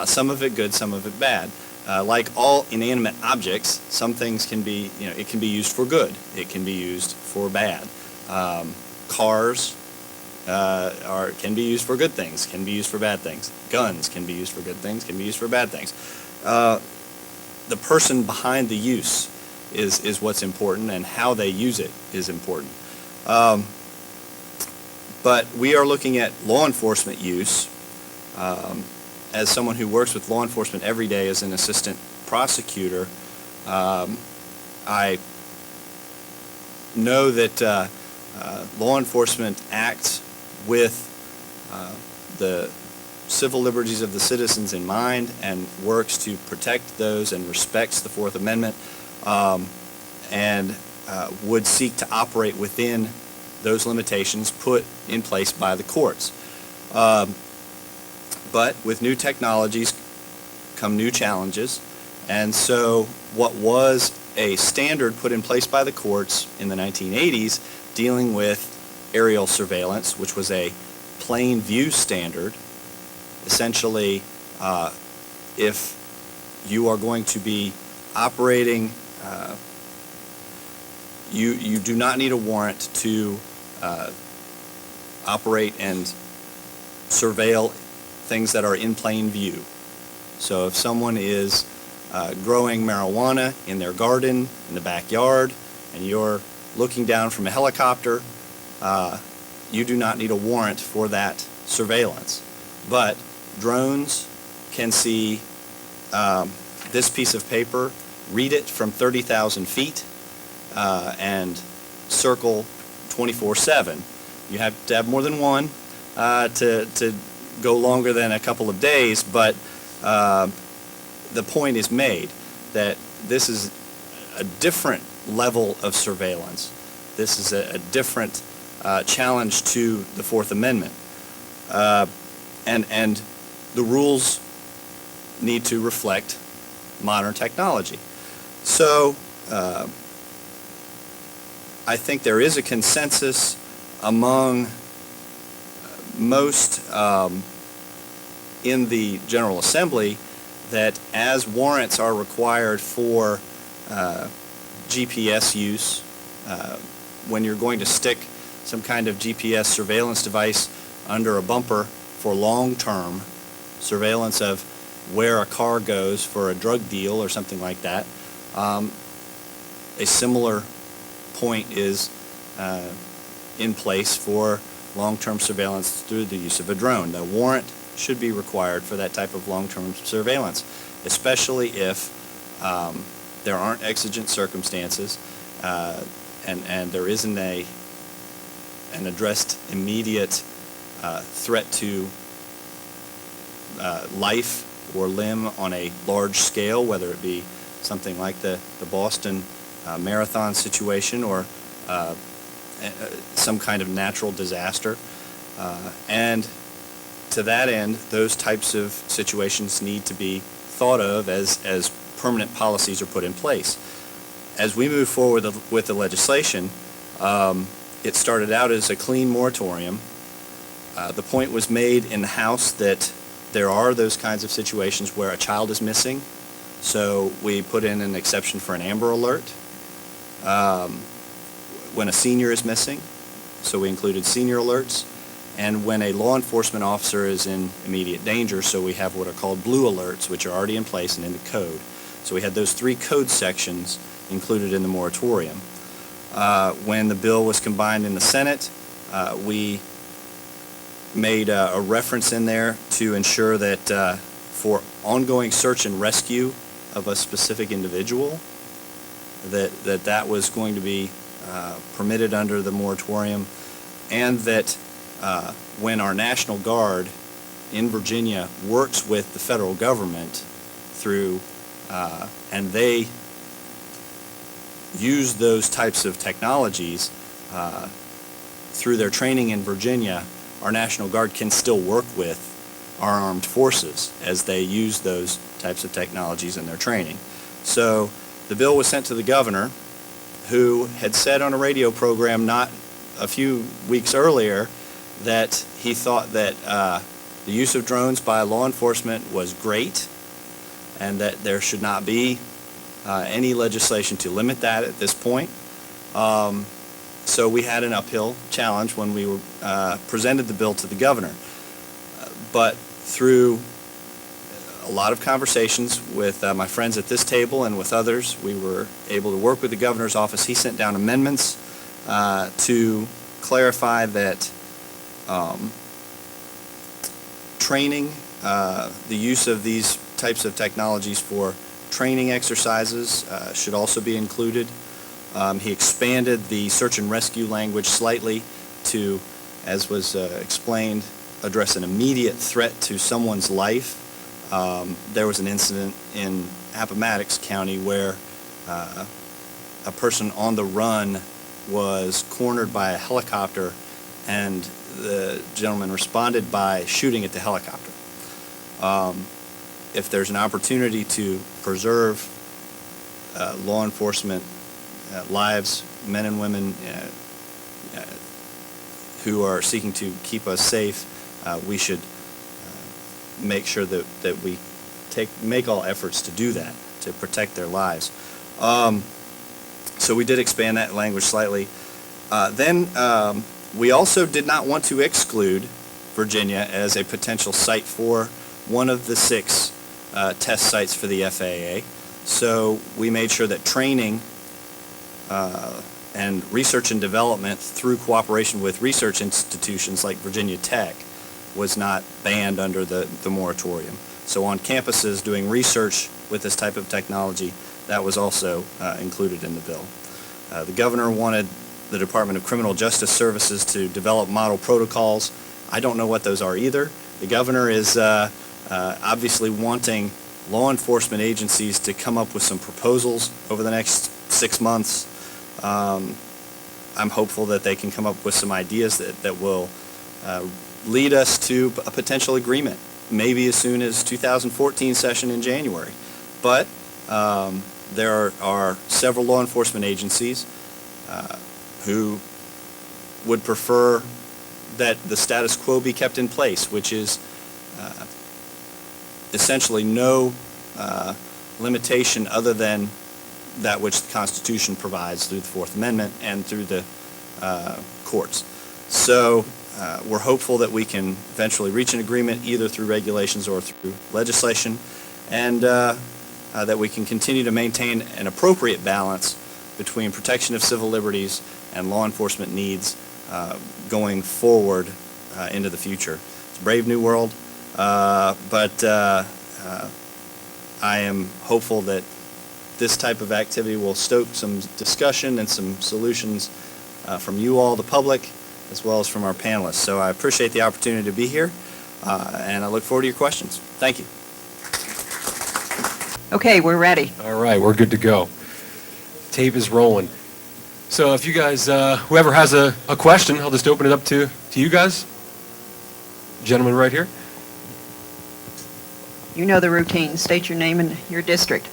Some of it good, some of it bad. Like all inanimate objects, some things can be, it can be used for good. It can be used for bad. Cars can be used for good things, can be used for bad things. Guns can be used for good things, can be used for bad things. The person behind the use is what's important, and how they use it is important. But we are looking at law enforcement use. As someone who works with law enforcement every day as an assistant prosecutor, I know that law enforcement acts with the civil liberties of the citizens in mind and works to protect those and respects the Fourth Amendment, and would seek to operate within those limitations put in place by the courts. But with new technologies come new challenges, and so what was a standard put in place by the courts in the 1980s dealing with aerial surveillance, which was a plain view standard, essentially if you are going to be operating, you do not need a warrant to operate and surveil things that are in plain view. So if someone is growing marijuana in their garden, in the backyard, and you're looking down from a helicopter, you do not need a warrant for that surveillance. But drones can see this piece of paper, read it from 30,000 feet, and circle 24/7. You have to have more than one to go longer than a couple of days, but the point is made that this is a different level of surveillance. This is a different challenge to the Fourth Amendment. And the rules need to reflect modern technology. So I think there is a consensus among most in the General Assembly that as warrants are required for GPS use, when you're going to stick some kind of GPS surveillance device under a bumper for long-term surveillance of where a car goes for a drug deal or something like that, a similar point is in place for long-term surveillance through the use of a drone. The warrant should be required for that type of long-term surveillance, especially if there aren't exigent circumstances and there isn't an addressed immediate threat to life or limb on a large scale, whether it be something like the Boston Marathon situation or some kind of natural disaster. And to that end, those types of situations need to be thought of as permanent policies are put in place. As we move forward with the legislation, it started out as a clean moratorium. The point was made in the House that there are those kinds of situations where a child is missing, so we put in an exception for an Amber Alert. When a senior is missing, so we included senior alerts, and when a law enforcement officer is in immediate danger, so we have what are called blue alerts, which are already in place and in the code. So we had those three code sections included in the moratorium. When the bill was combined in the Senate, we made a reference in there to ensure that for ongoing search and rescue of a specific individual, that was going to be permitted under the moratorium, and that when our National Guard in Virginia works with the federal government through, and they use those types of technologies through their training in Virginia, our National Guard can still work with our armed forces as they use those types of technologies in their training. So the bill was sent to the governor, who had said on a radio program not a few weeks earlier that he thought that the use of drones by law enforcement was great and that there should not be any legislation to limit that at this point. So we had an uphill challenge when we presented the bill to the governor. But through a lot of conversations with my friends at this table and with others, we were able to work with the governor's office. He sent down amendments to clarify that training, the use of these types of technologies for training exercises should also be included. He expanded the search and rescue language slightly to, as was explained, address an immediate threat to someone's life. There was an incident in Appomattox County where a person on the run was cornered by a helicopter, and the gentleman responded by shooting at the helicopter. If there's an opportunity to preserve law enforcement lives, men and women who are seeking to keep us safe, we should make sure that we make all efforts to do that, to protect their lives. So we did expand that language slightly. Then we also did not want to exclude Virginia as a potential site for one of the 6 test sites for the FAA. So we made sure that training and research and development through cooperation with research institutions like Virginia Tech was not banned under the moratorium. So on campuses doing research with this type of technology, that was also included in the bill. The governor wanted the Department of Criminal Justice Services to develop model protocols. I don't know what those are either. The governor is obviously wanting law enforcement agencies to come up with some proposals over the next 6 months. I'm hopeful that they can come up with some ideas that will lead us to a potential agreement, maybe as soon as 2014 session in January. But there are several law enforcement agencies who would prefer that the status quo be kept in place, which is essentially no limitation other than that which the Constitution provides through the Fourth Amendment and through the courts. So we're hopeful that we can eventually reach an agreement either through regulations or through legislation, and that we can continue to maintain an appropriate balance between protection of civil liberties and law enforcement needs going forward into the future. It's a brave new world, but I am hopeful that this type of activity will stoke some discussion and some solutions from you all, the public, as well as from our panelists. So I appreciate the opportunity to be here, and I look forward to your questions. Thank you. Okay, we're ready. All right, we're good to go. Tape is rolling. So if you guys, whoever has a question, I'll just open it up to you guys. Gentleman right here. You know the routine. State your name and your district.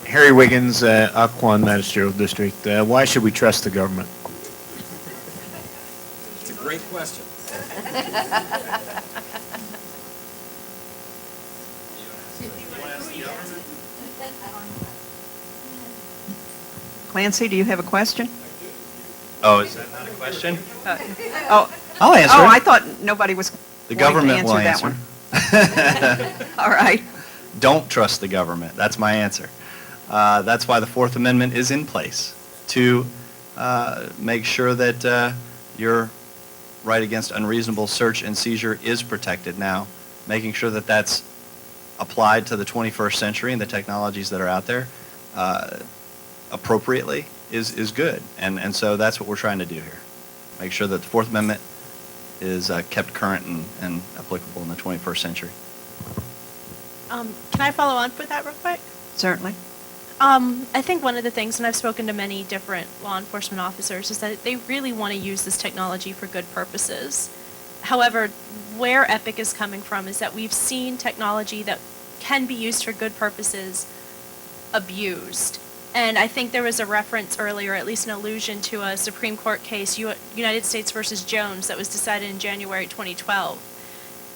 Harry Wiggins, Occoquan Magisterial District. Why should we trust the government? It's a great question. Clancy, do you have a question? Oh, is that not a question? Oh, I'll answer I it. thought nobody was The wanting government to will answer that answer. one. All right. Don't trust the government. That's my answer. That's why the Fourth Amendment is in place, to make sure that your right against unreasonable search and seizure is protected. Now, making sure that that's applied to the 21st century and the technologies that are out there appropriately is good. And so that's what we're trying to do here. Make sure that the Fourth Amendment is kept current and applicable in the 21st century. Can I follow on with that real quick? Certainly. I think one of the things, and I've spoken to many different law enforcement officers, is that they really want to use this technology for good purposes. However, where Epic is coming from is that we've seen technology that can be used for good purposes abused. And I think there was a reference earlier, at least an allusion to a Supreme Court case, United States versus Jones, that was decided in January 2012.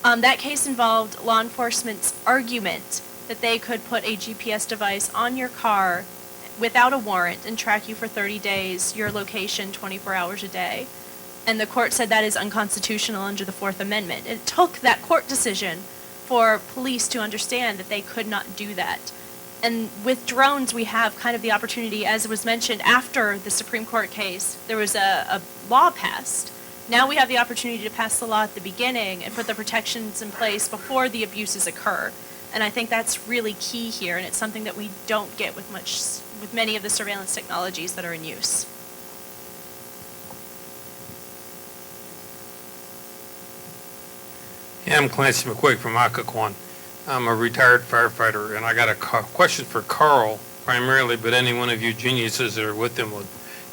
That case involved law enforcement's argument that they could put a GPS device on your car without a warrant and track you for 30 days, your location 24 hours a day. And the court said that is unconstitutional under the Fourth Amendment. It took that court decision for police to understand that they could not do that. And with drones, we have kind of the opportunity, as was mentioned after the Supreme Court case, there was a law passed. Now we have the opportunity to pass the law at the beginning and put the protections in place before the abuses occur. And I think that's really key here, and it's something that we don't get with many of the surveillance technologies that are in use. Yeah, I'm Clancy McQuaig from Occoquan. I'm a retired firefighter, and I got a question for Carl primarily, but any one of you geniuses that are with him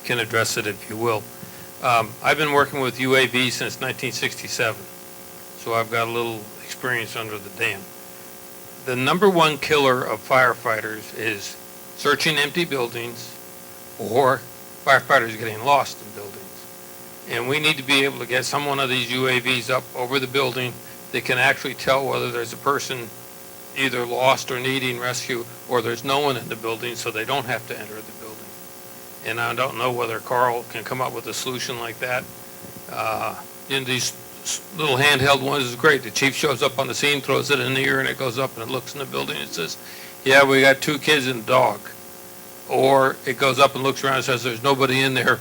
can address it if you will. I've been working with UAV since 1967, so I've got a little experience under the dam. The number one killer of firefighters is searching empty buildings or firefighters getting lost in buildings. And we need to be able to get some one of these UAVs up over the building that can actually tell whether there's a person either lost or needing rescue, or there's no one in the building, so they don't have to enter the building. And I don't know whether Carl can come up with a solution like that. These little handheld ones is great. The chief shows up on the scene, throws it in the air, and it goes up and it looks in the building and says, yeah, we got 2 kids and a dog. Or it goes up and looks around and says, there's nobody in there,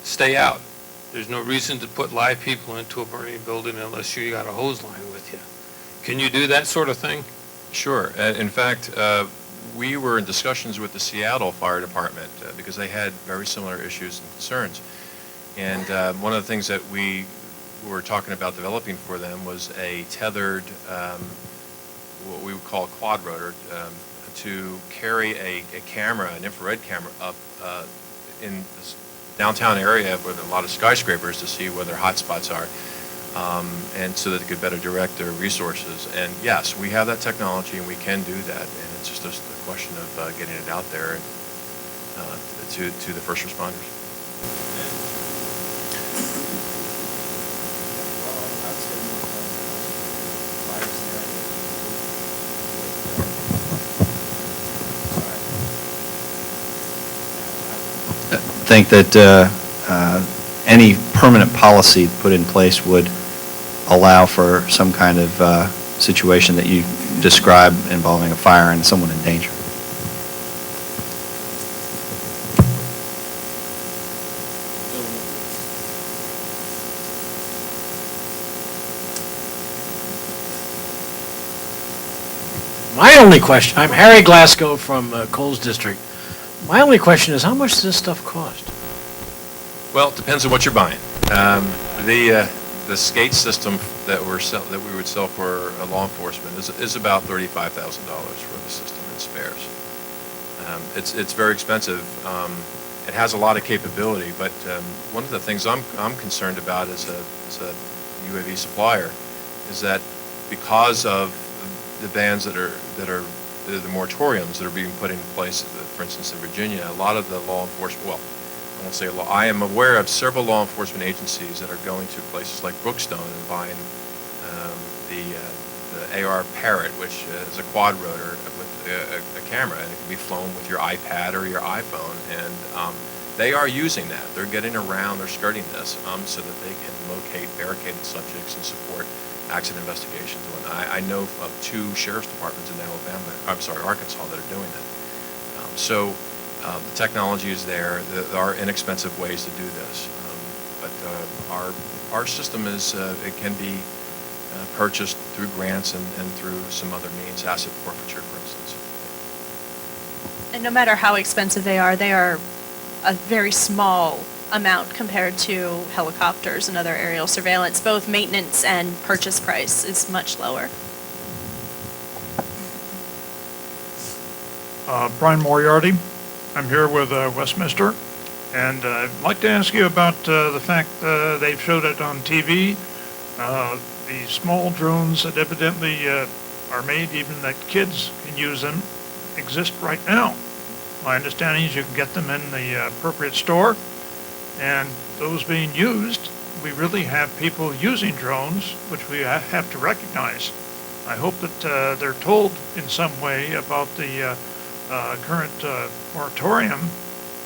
stay out. There's no reason to put live people into a burning building unless you got a hose line with you. Can you do that sort of thing? Sure. In fact, we were in discussions with the Seattle Fire Department because they had very similar issues and concerns. And one of the things that we were talking about developing for them was a tethered, what we would call a quad rotor, to carry a camera, an infrared camera, up in this downtown area with a lot of skyscrapers to see where their hot spots are, and so that they could better direct their resources. And yes, we have that technology and we can do that, and it's just a question of getting it out there and to the first responders. I think that any permanent policy put in place would allow for some kind of situation that you described involving a fire and someone in danger. My only question, I'm Harry Glasgow from Coles District. My only question is, how much does this stuff cost? Well, it depends on what you're buying. The skate system that we would sell for law enforcement is about $35,000 for the system and spares. It's very expensive. It has a lot of capability, but one of the things I'm concerned about as a UAV supplier is that because of the bans that are the moratoriums that are being put in place, for instance, in Virginia, a lot of the law enforcement, well, I won't say law, I am aware of several law enforcement agencies that are going to places like Brookstone and buying the AR Parrot, which is a quad rotor with a camera, and it can be flown with your iPad or your iPhone, and they are using that. They're getting around, they're skirting this so that they can locate barricaded subjects and support accident investigations. I know of 2 sheriff's departments in Arkansas that are doing that. So the technology is there. There are inexpensive ways to do this, but our system is it can be purchased through grants and through some other means, asset forfeiture, for instance. And no matter how expensive they are a very small amount compared to helicopters and other aerial surveillance. Both maintenance and purchase price is much lower. Brian Moriarty. I'm here with Westminster, and I'd like to ask you about the fact they've showed it on TV. The small drones that evidently are made, even that kids can use them, exist right now. My understanding is you can get them in the appropriate store, and those being used, we really have people using drones, which we have to recognize. I hope that they're told in some way about the current moratorium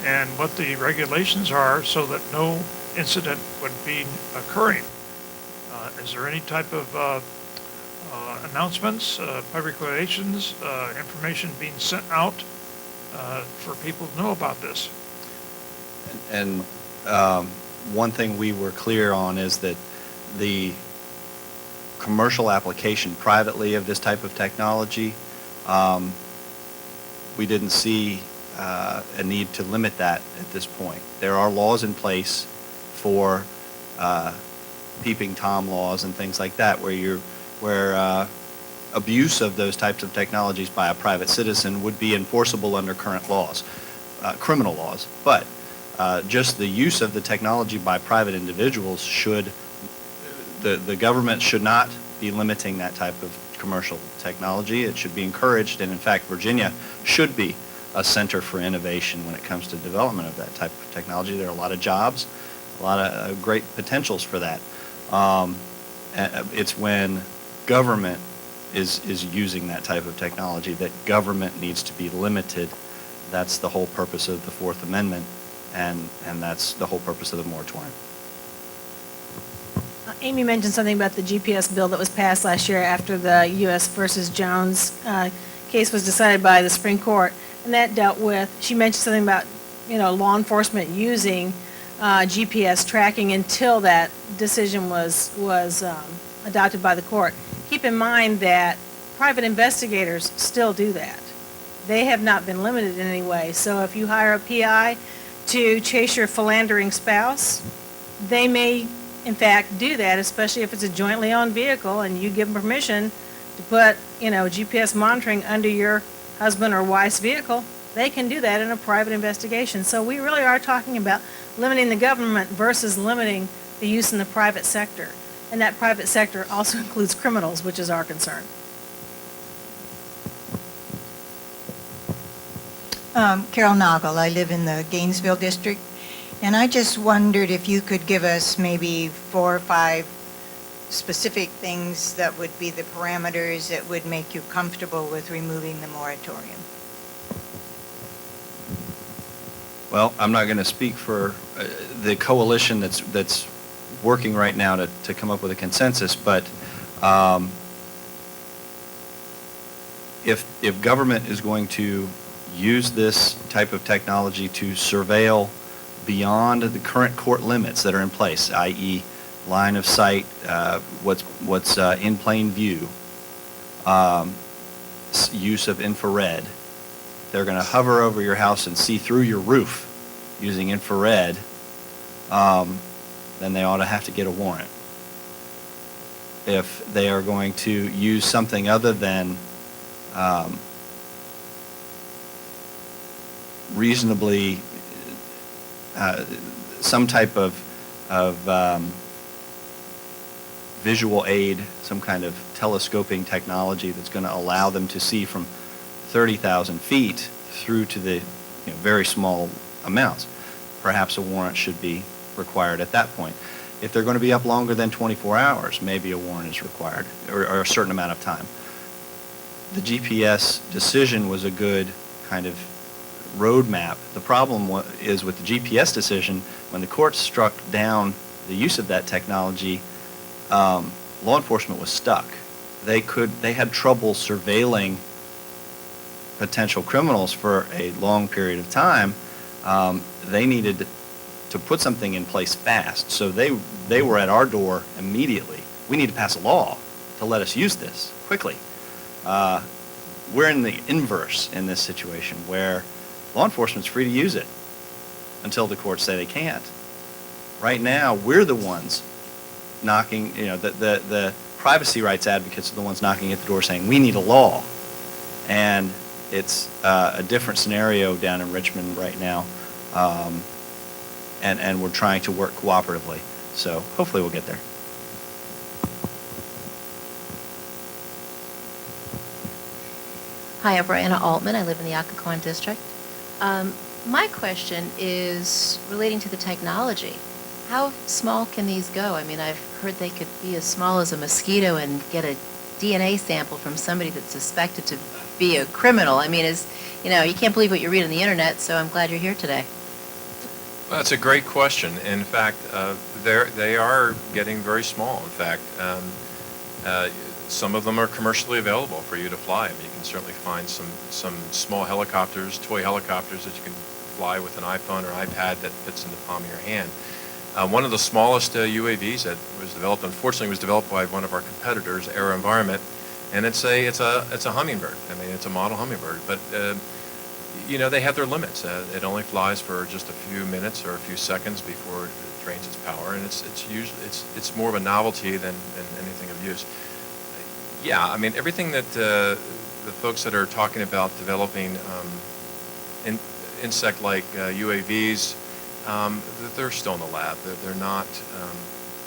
and what the regulations are so that no incident would be occurring. Is there any type of announcements, public relations, information being sent out for people to know about this? And one thing we were clear on is that the commercial application privately of this type of technology, we didn't see a need to limit that at this point. There are laws in place for peeping Tom laws and things like that, where abuse of those types of technologies by a private citizen would be enforceable under current laws, criminal laws. But just the use of the technology by private individuals the government should not be limiting that type of commercial technology. It should be encouraged, and in fact, Virginia should be a center for innovation when it comes to development of that type of technology. There are a lot of jobs, a lot of great potentials for that. It's when government is using that type of technology that government needs to be limited. That's the whole purpose of the Fourth Amendment, and that's the whole purpose of the moratorium. Amy mentioned something about the GPS bill that was passed last year after the U.S. versus Jones case was decided by the Supreme Court, and that dealt with, she mentioned something about, law enforcement using GPS tracking until that decision was adopted by the court. Keep in mind that private investigators still do that. They have not been limited in any way. So if you hire a PI to chase your philandering spouse, they may in fact do that, especially if it's a jointly owned vehicle and you give them permission to put, GPS monitoring under your husband or wife's vehicle. They can do that in a private investigation. So we really are talking about limiting the government versus limiting the use in the private sector. And that private sector also includes criminals, which is our concern. Carol Nagel. I live in the Gainesville district, and I just wondered if you could give us maybe 4 or 5 specific things that would be the parameters that would make you comfortable with removing the moratorium. Well, I'm not going to speak for the coalition that's working right now to come up with a consensus, but if government is going to use this type of technology to surveil beyond the current court limits that are in place, i.e. line of sight, what's in plain view, use of infrared. They're going to hover over your house and see through your roof using infrared, then they ought to have to get a warrant. If they are going to use something other than reasonably some type of visual aid, some kind of telescoping technology that's going to allow them to see from 30,000 feet through to the very small amounts, perhaps a warrant should be required at that point. If they're going to be up longer than 24 hours, maybe a warrant is required, or a certain amount of time. The GPS decision was a good kind of roadmap. The problem is with the GPS decision, when the court struck down the use of that technology, law enforcement was stuck. They had trouble surveilling potential criminals for a long period of time. They needed to put something in place fast, so they were at our door immediately. We need to pass a law to let us use this quickly. We're in the inverse in this situation, where law enforcement's free to use it until the courts say they can't. Right now, we're the ones knocking, the privacy rights advocates are the ones knocking at the door saying, we need a law. And It's a different scenario down in Richmond right now, and we're trying to work cooperatively. So hopefully we'll get there. Hi, I'm Brianna Altman. I live in the Occoquan district. My question is relating to the technology. How small can these go? I mean, I've heard they could be as small as a mosquito and get a DNA sample from somebody that's suspected to be a criminal. I mean, you can't believe what you read on the internet, so I'm glad you're here today. Well, that's a great question. In fact, they are getting very small. In fact, some of them are commercially available for you to fly. I mean, you can certainly find some small helicopters, toy helicopters that you can fly with an iPhone or iPad that fits in the palm of your hand. One of the smallest UAVs that was developed, unfortunately, was developed by one of our competitors, AeroVironment, and it's a hummingbird. I mean, it's a model hummingbird, but they have their limits. It only flies for just a few minutes or a few seconds before it drains its power, and it's more of a novelty than anything of use. Yeah, I mean, everything that the folks that are talking about developing insect-like UAVs, they're still in the lab. They're not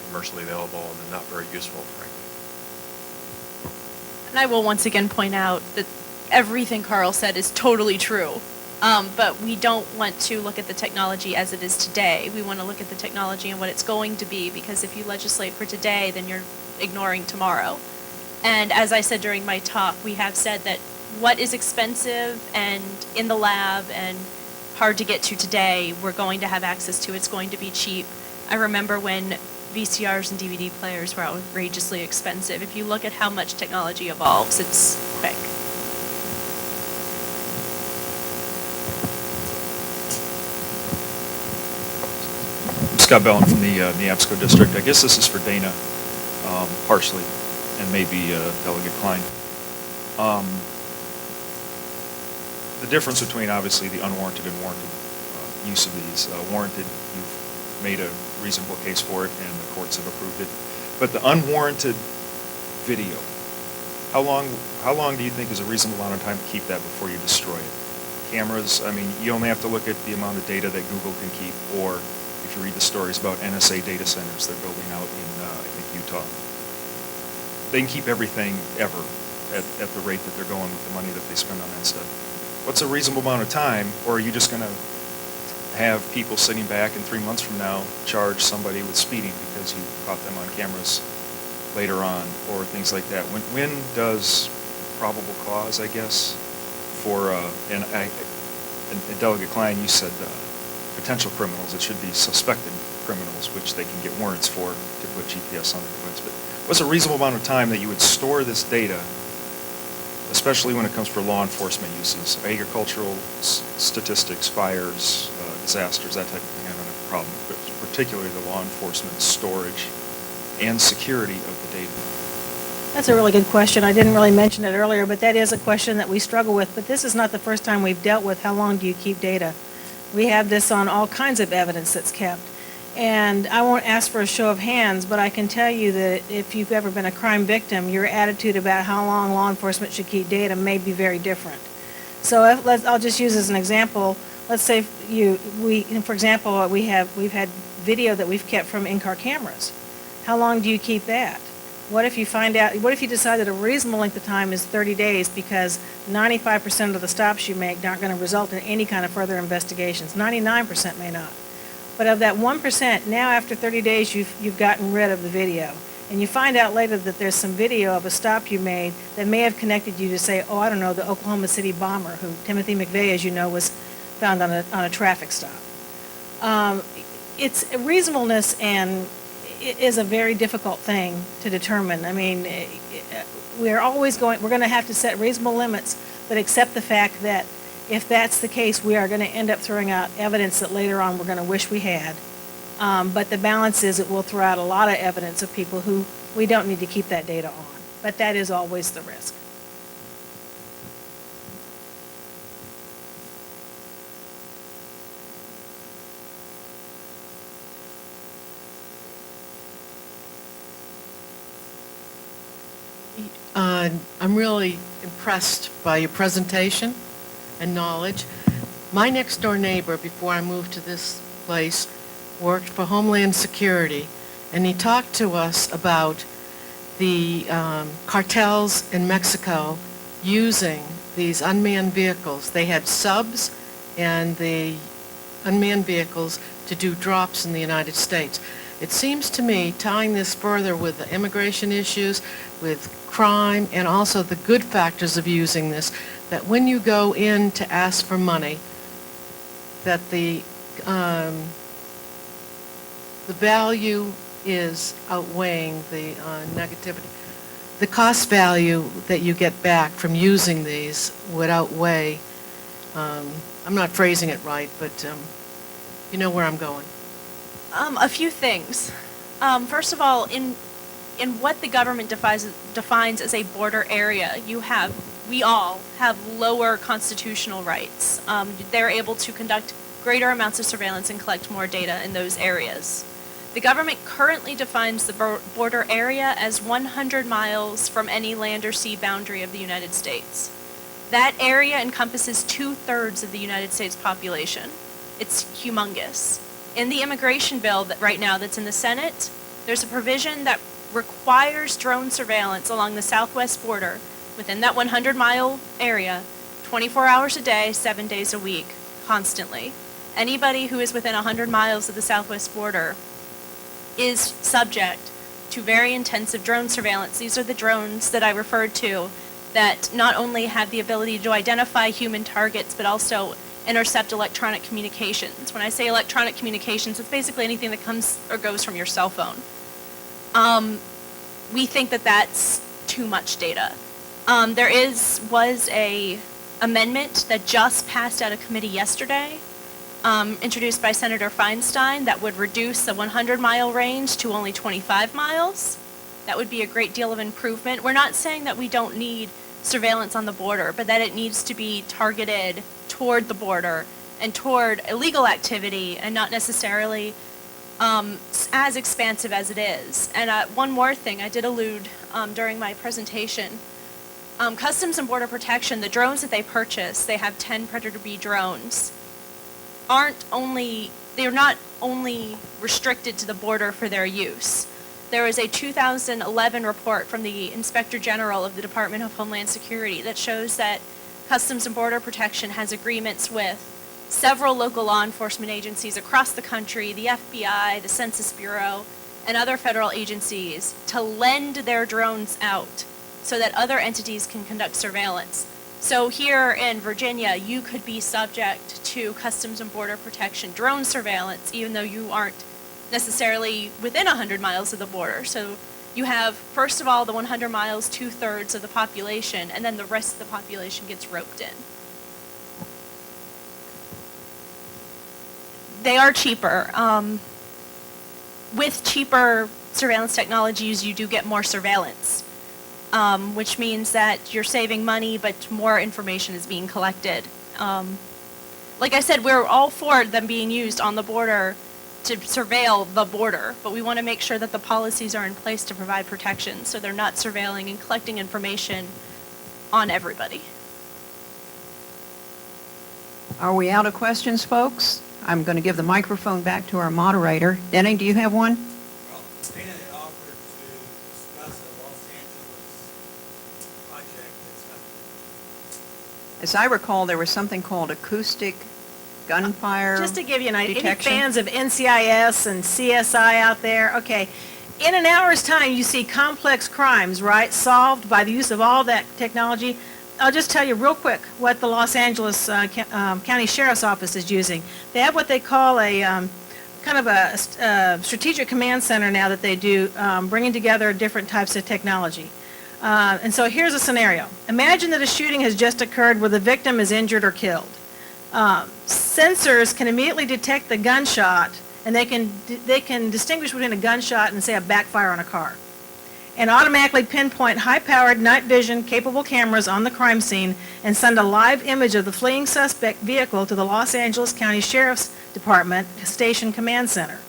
commercially available, and they're not very useful, frankly. And I will once again point out that everything Carl said is totally true. But we don't want to look at the technology as it is today. We want to look at the technology and what it's going to be, because if you legislate for today, then you're ignoring tomorrow. And as I said during my talk, we have said that what is expensive and in the lab and hard to get to today, we're going to have access to. It's going to be cheap. I remember when VCRs and DVD players were outrageously expensive. If you look at how much technology evolves, it's quick. Scott Bellin from the Neabsco District. I guess this is for Dana, partially, and maybe Delegate Klein. The difference between, obviously, the unwarranted and warranted use of these. Warranted, you've made a reasonable case for it, and the courts have approved it. But the unwarranted video, how long do you think is a reasonable amount of time to keep that before you destroy it? Cameras, I mean, you only have to look at the amount of data that Google can keep, or if you read the stories about NSA data centers they're building out in, I think, Utah. They can keep everything ever at the rate that they're going with the money that they spend on that stuff. What's a reasonable amount of time, or are you just going to have people sitting back and 3 months from now charge somebody with speeding because you caught them on cameras later on, or things like that? When does probable cause, I guess, for, and Delegate Klein, you said potential criminals, it should be suspected criminals, which they can get warrants for to put GPS on their device. But what's a reasonable amount of time that you would store this data, especially when it comes for law enforcement uses, agricultural statistics, fires, disasters, that type of thing? I don't have a problem, but particularly the law enforcement storage and security of the data. That's a really good question. I didn't really mention it earlier, but that is a question that we struggle with. But this is not the first time we've dealt with how long do you keep data. We have this on all kinds of evidence that's kept. And I won't ask for a show of hands, but I can tell you that if you've ever been a crime victim, your attitude about how long law enforcement should keep data may be very different. So I'll just use as an example. Let's say for example, we've had video that we've kept from in-car cameras. How long do you keep that? What if you decide that a reasonable length of time is 30 days because 95% of the stops you make aren't going to result in any kind of further investigations? 99% may not. But of that 1%, now after 30 days you've gotten rid of the video. And you find out later that there's some video of a stop you made that may have connected you to, say, oh, I don't know, the Oklahoma City bomber, who Timothy McVeigh, as you know, was found on a traffic stop. It's reasonableness, and it is a very difficult thing to determine. I mean, we're going to have to set reasonable limits, but accept the fact that if that's the case, we are going to end up throwing out evidence that later on we're going to wish we had. But the balance is it will throw out a lot of evidence of people who we don't need to keep that data on. But that is always the risk. I'm really impressed by your presentation. and knowledge. My next-door neighbor, before I moved to this place, worked for Homeland Security, and he talked to us about the cartels in Mexico using these unmanned vehicles. They had subs and the unmanned vehicles to do drops in the United States. It seems to me, tying this further with the immigration issues, with crime, and also the good factors of using this, that when you go in to ask for money, that the value is outweighing the negativity. The cost value that you get back from using these would outweigh, I'm not phrasing it right, but you know where I'm going. A few things. First of all, in what the government defines as a border area, we all have lower constitutional rights. They're able to conduct greater amounts of surveillance and collect more data in those areas. The government currently defines the border area as 100 miles from any land or sea boundary of the United States. That area encompasses 2/3 of the United States population. It's humongous. In the immigration bill right now that's in the Senate, there's a provision that requires drone surveillance along the southwest border within that 100-mile area 24 hours a day, 7 days a week, constantly. Anybody who is within 100 miles of the southwest border is subject to very intensive drone surveillance. These are the drones that I referred to that not only have the ability to identify human targets, but also intercept electronic communications. When I say electronic communications, it's basically anything that comes or goes from your cell phone. We think that that's too much data. There was a amendment that just passed out of committee yesterday, introduced by Senator Feinstein, that would reduce the 100-mile range to only 25 miles. That would be a great deal of improvement. We're not saying that we don't need surveillance on the border, but that it needs to be targeted toward the border and toward illegal activity and not necessarily as expansive as it is. And one more thing, I did allude during my presentation. Customs and Border Protection, the drones that they purchase, they have 10 Predator B drones, they're not only restricted to the border for their use. There is a 2011 report from the Inspector General of the Department of Homeland Security that shows that Customs and Border Protection has agreements with several local law enforcement agencies across the country, the FBI, the Census Bureau, and other federal agencies to lend their drones out so that other entities can conduct surveillance. So here in Virginia, you could be subject to Customs and Border Protection drone surveillance, even though you aren't necessarily within 100 miles of the border. So you have, first of all, the 100 miles, 2/3 of the population, and then the rest of the population gets roped in. They are cheaper. With cheaper surveillance technologies, you do get more surveillance, which means that you're saving money, but more information is being collected. Like I said, we're all for them being used on the border to surveil the border, but we want to make sure that the policies are in place to provide protection so they're not surveilling and collecting information on everybody. Are we out of questions, folks? I'm going to give the microphone back to our moderator. Denny, do you have one? Well, Dana had offered to discuss a Los Angeles project that's As I recall, there was something called acoustic gunfire Just to give you an idea, any detection. fans of NCIS and CSI out there, okay, in an hour's time, you see complex crimes, right, solved by the use of all that technology. I'll just tell you real quick what the Los Angeles County Sheriff's Office is using. They have what they call a kind of a strategic command center now that they do, bringing together different types of technology. And so here's a scenario. Imagine that a shooting has just occurred where the victim is injured or killed. Sensors can immediately detect the gunshot, and they can distinguish between a gunshot and, say, a backfire on a car, and automatically pinpoint high-powered night vision capable cameras on the crime scene and send a live image of the fleeing suspect vehicle to the Los Angeles County Sheriff's Department Station Command Center.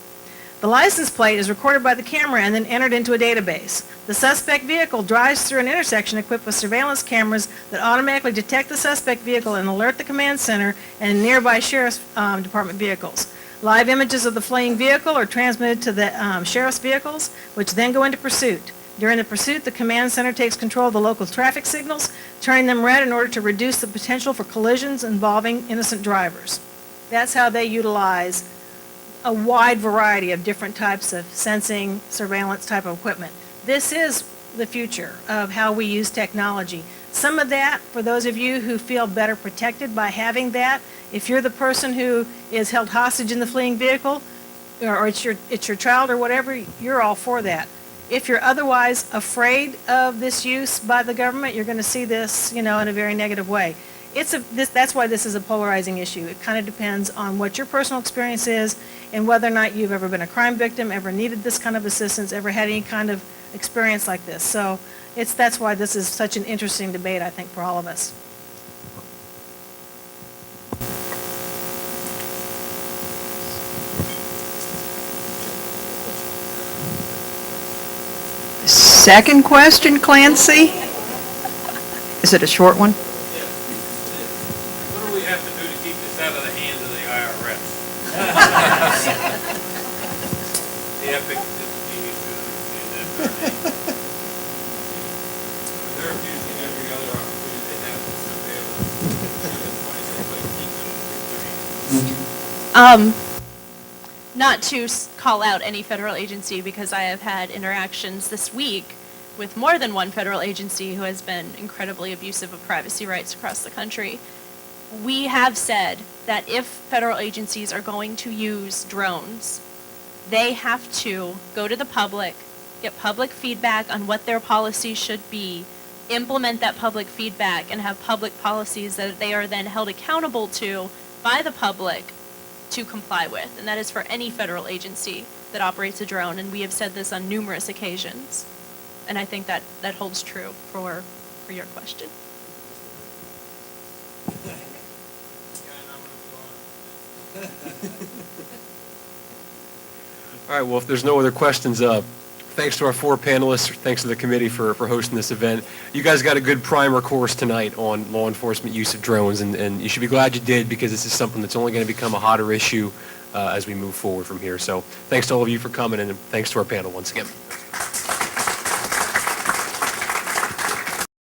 The license plate is recorded by the camera and then entered into a database. The suspect vehicle drives through an intersection equipped with surveillance cameras that automatically detect the suspect vehicle and alert the command center and nearby sheriff's department vehicles. Live images of the fleeing vehicle are transmitted to the sheriff's vehicles, which then go into pursuit. During the pursuit, the command center takes control of the local traffic signals, turning them red in order to reduce the potential for collisions involving innocent drivers. That's how they utilize a wide variety of different types of sensing, surveillance type of equipment. This is the future of how we use technology. Some of that, for those of you who feel better protected by having that, if you're the person who is held hostage in the fleeing vehicle, or it's your child or whatever, you're all for that. If you're otherwise afraid of this use by the government, you're going to see this, in a very negative way. That's why this is a polarizing issue. It kind of depends on what your personal experience is and whether or not you've ever been a crime victim, ever needed this kind of assistance, ever had any kind of experience like this. So that's why this is such an interesting debate, I think, for all of us. Second question, Clancy? Is it a short one? What do we have to do to keep this out of the hands of the IRS? The epic genius should understand that. When they're abusing every other opportunity they have to surveil us, keep them. Not to call out any federal agency, because I have had interactions this week with more than one federal agency who has been incredibly abusive of privacy rights across the country. We have said that if federal agencies are going to use drones, they have to go to the public, get public feedback on what their policies should be, implement that public feedback, and have public policies that they are then held accountable to by the public to comply with. And that is for any federal agency that operates a drone, and we have said this on numerous occasions. And I think that holds true for your question. All right, well, if there's no other questions, thanks to our four panelists, thanks to the committee for hosting this event. You guys got a good primer course tonight on law enforcement use of drones, and you should be glad you did, because this is something that's only going to become a hotter issue as we move forward from here. So thanks to all of you for coming, and thanks to our panel once again.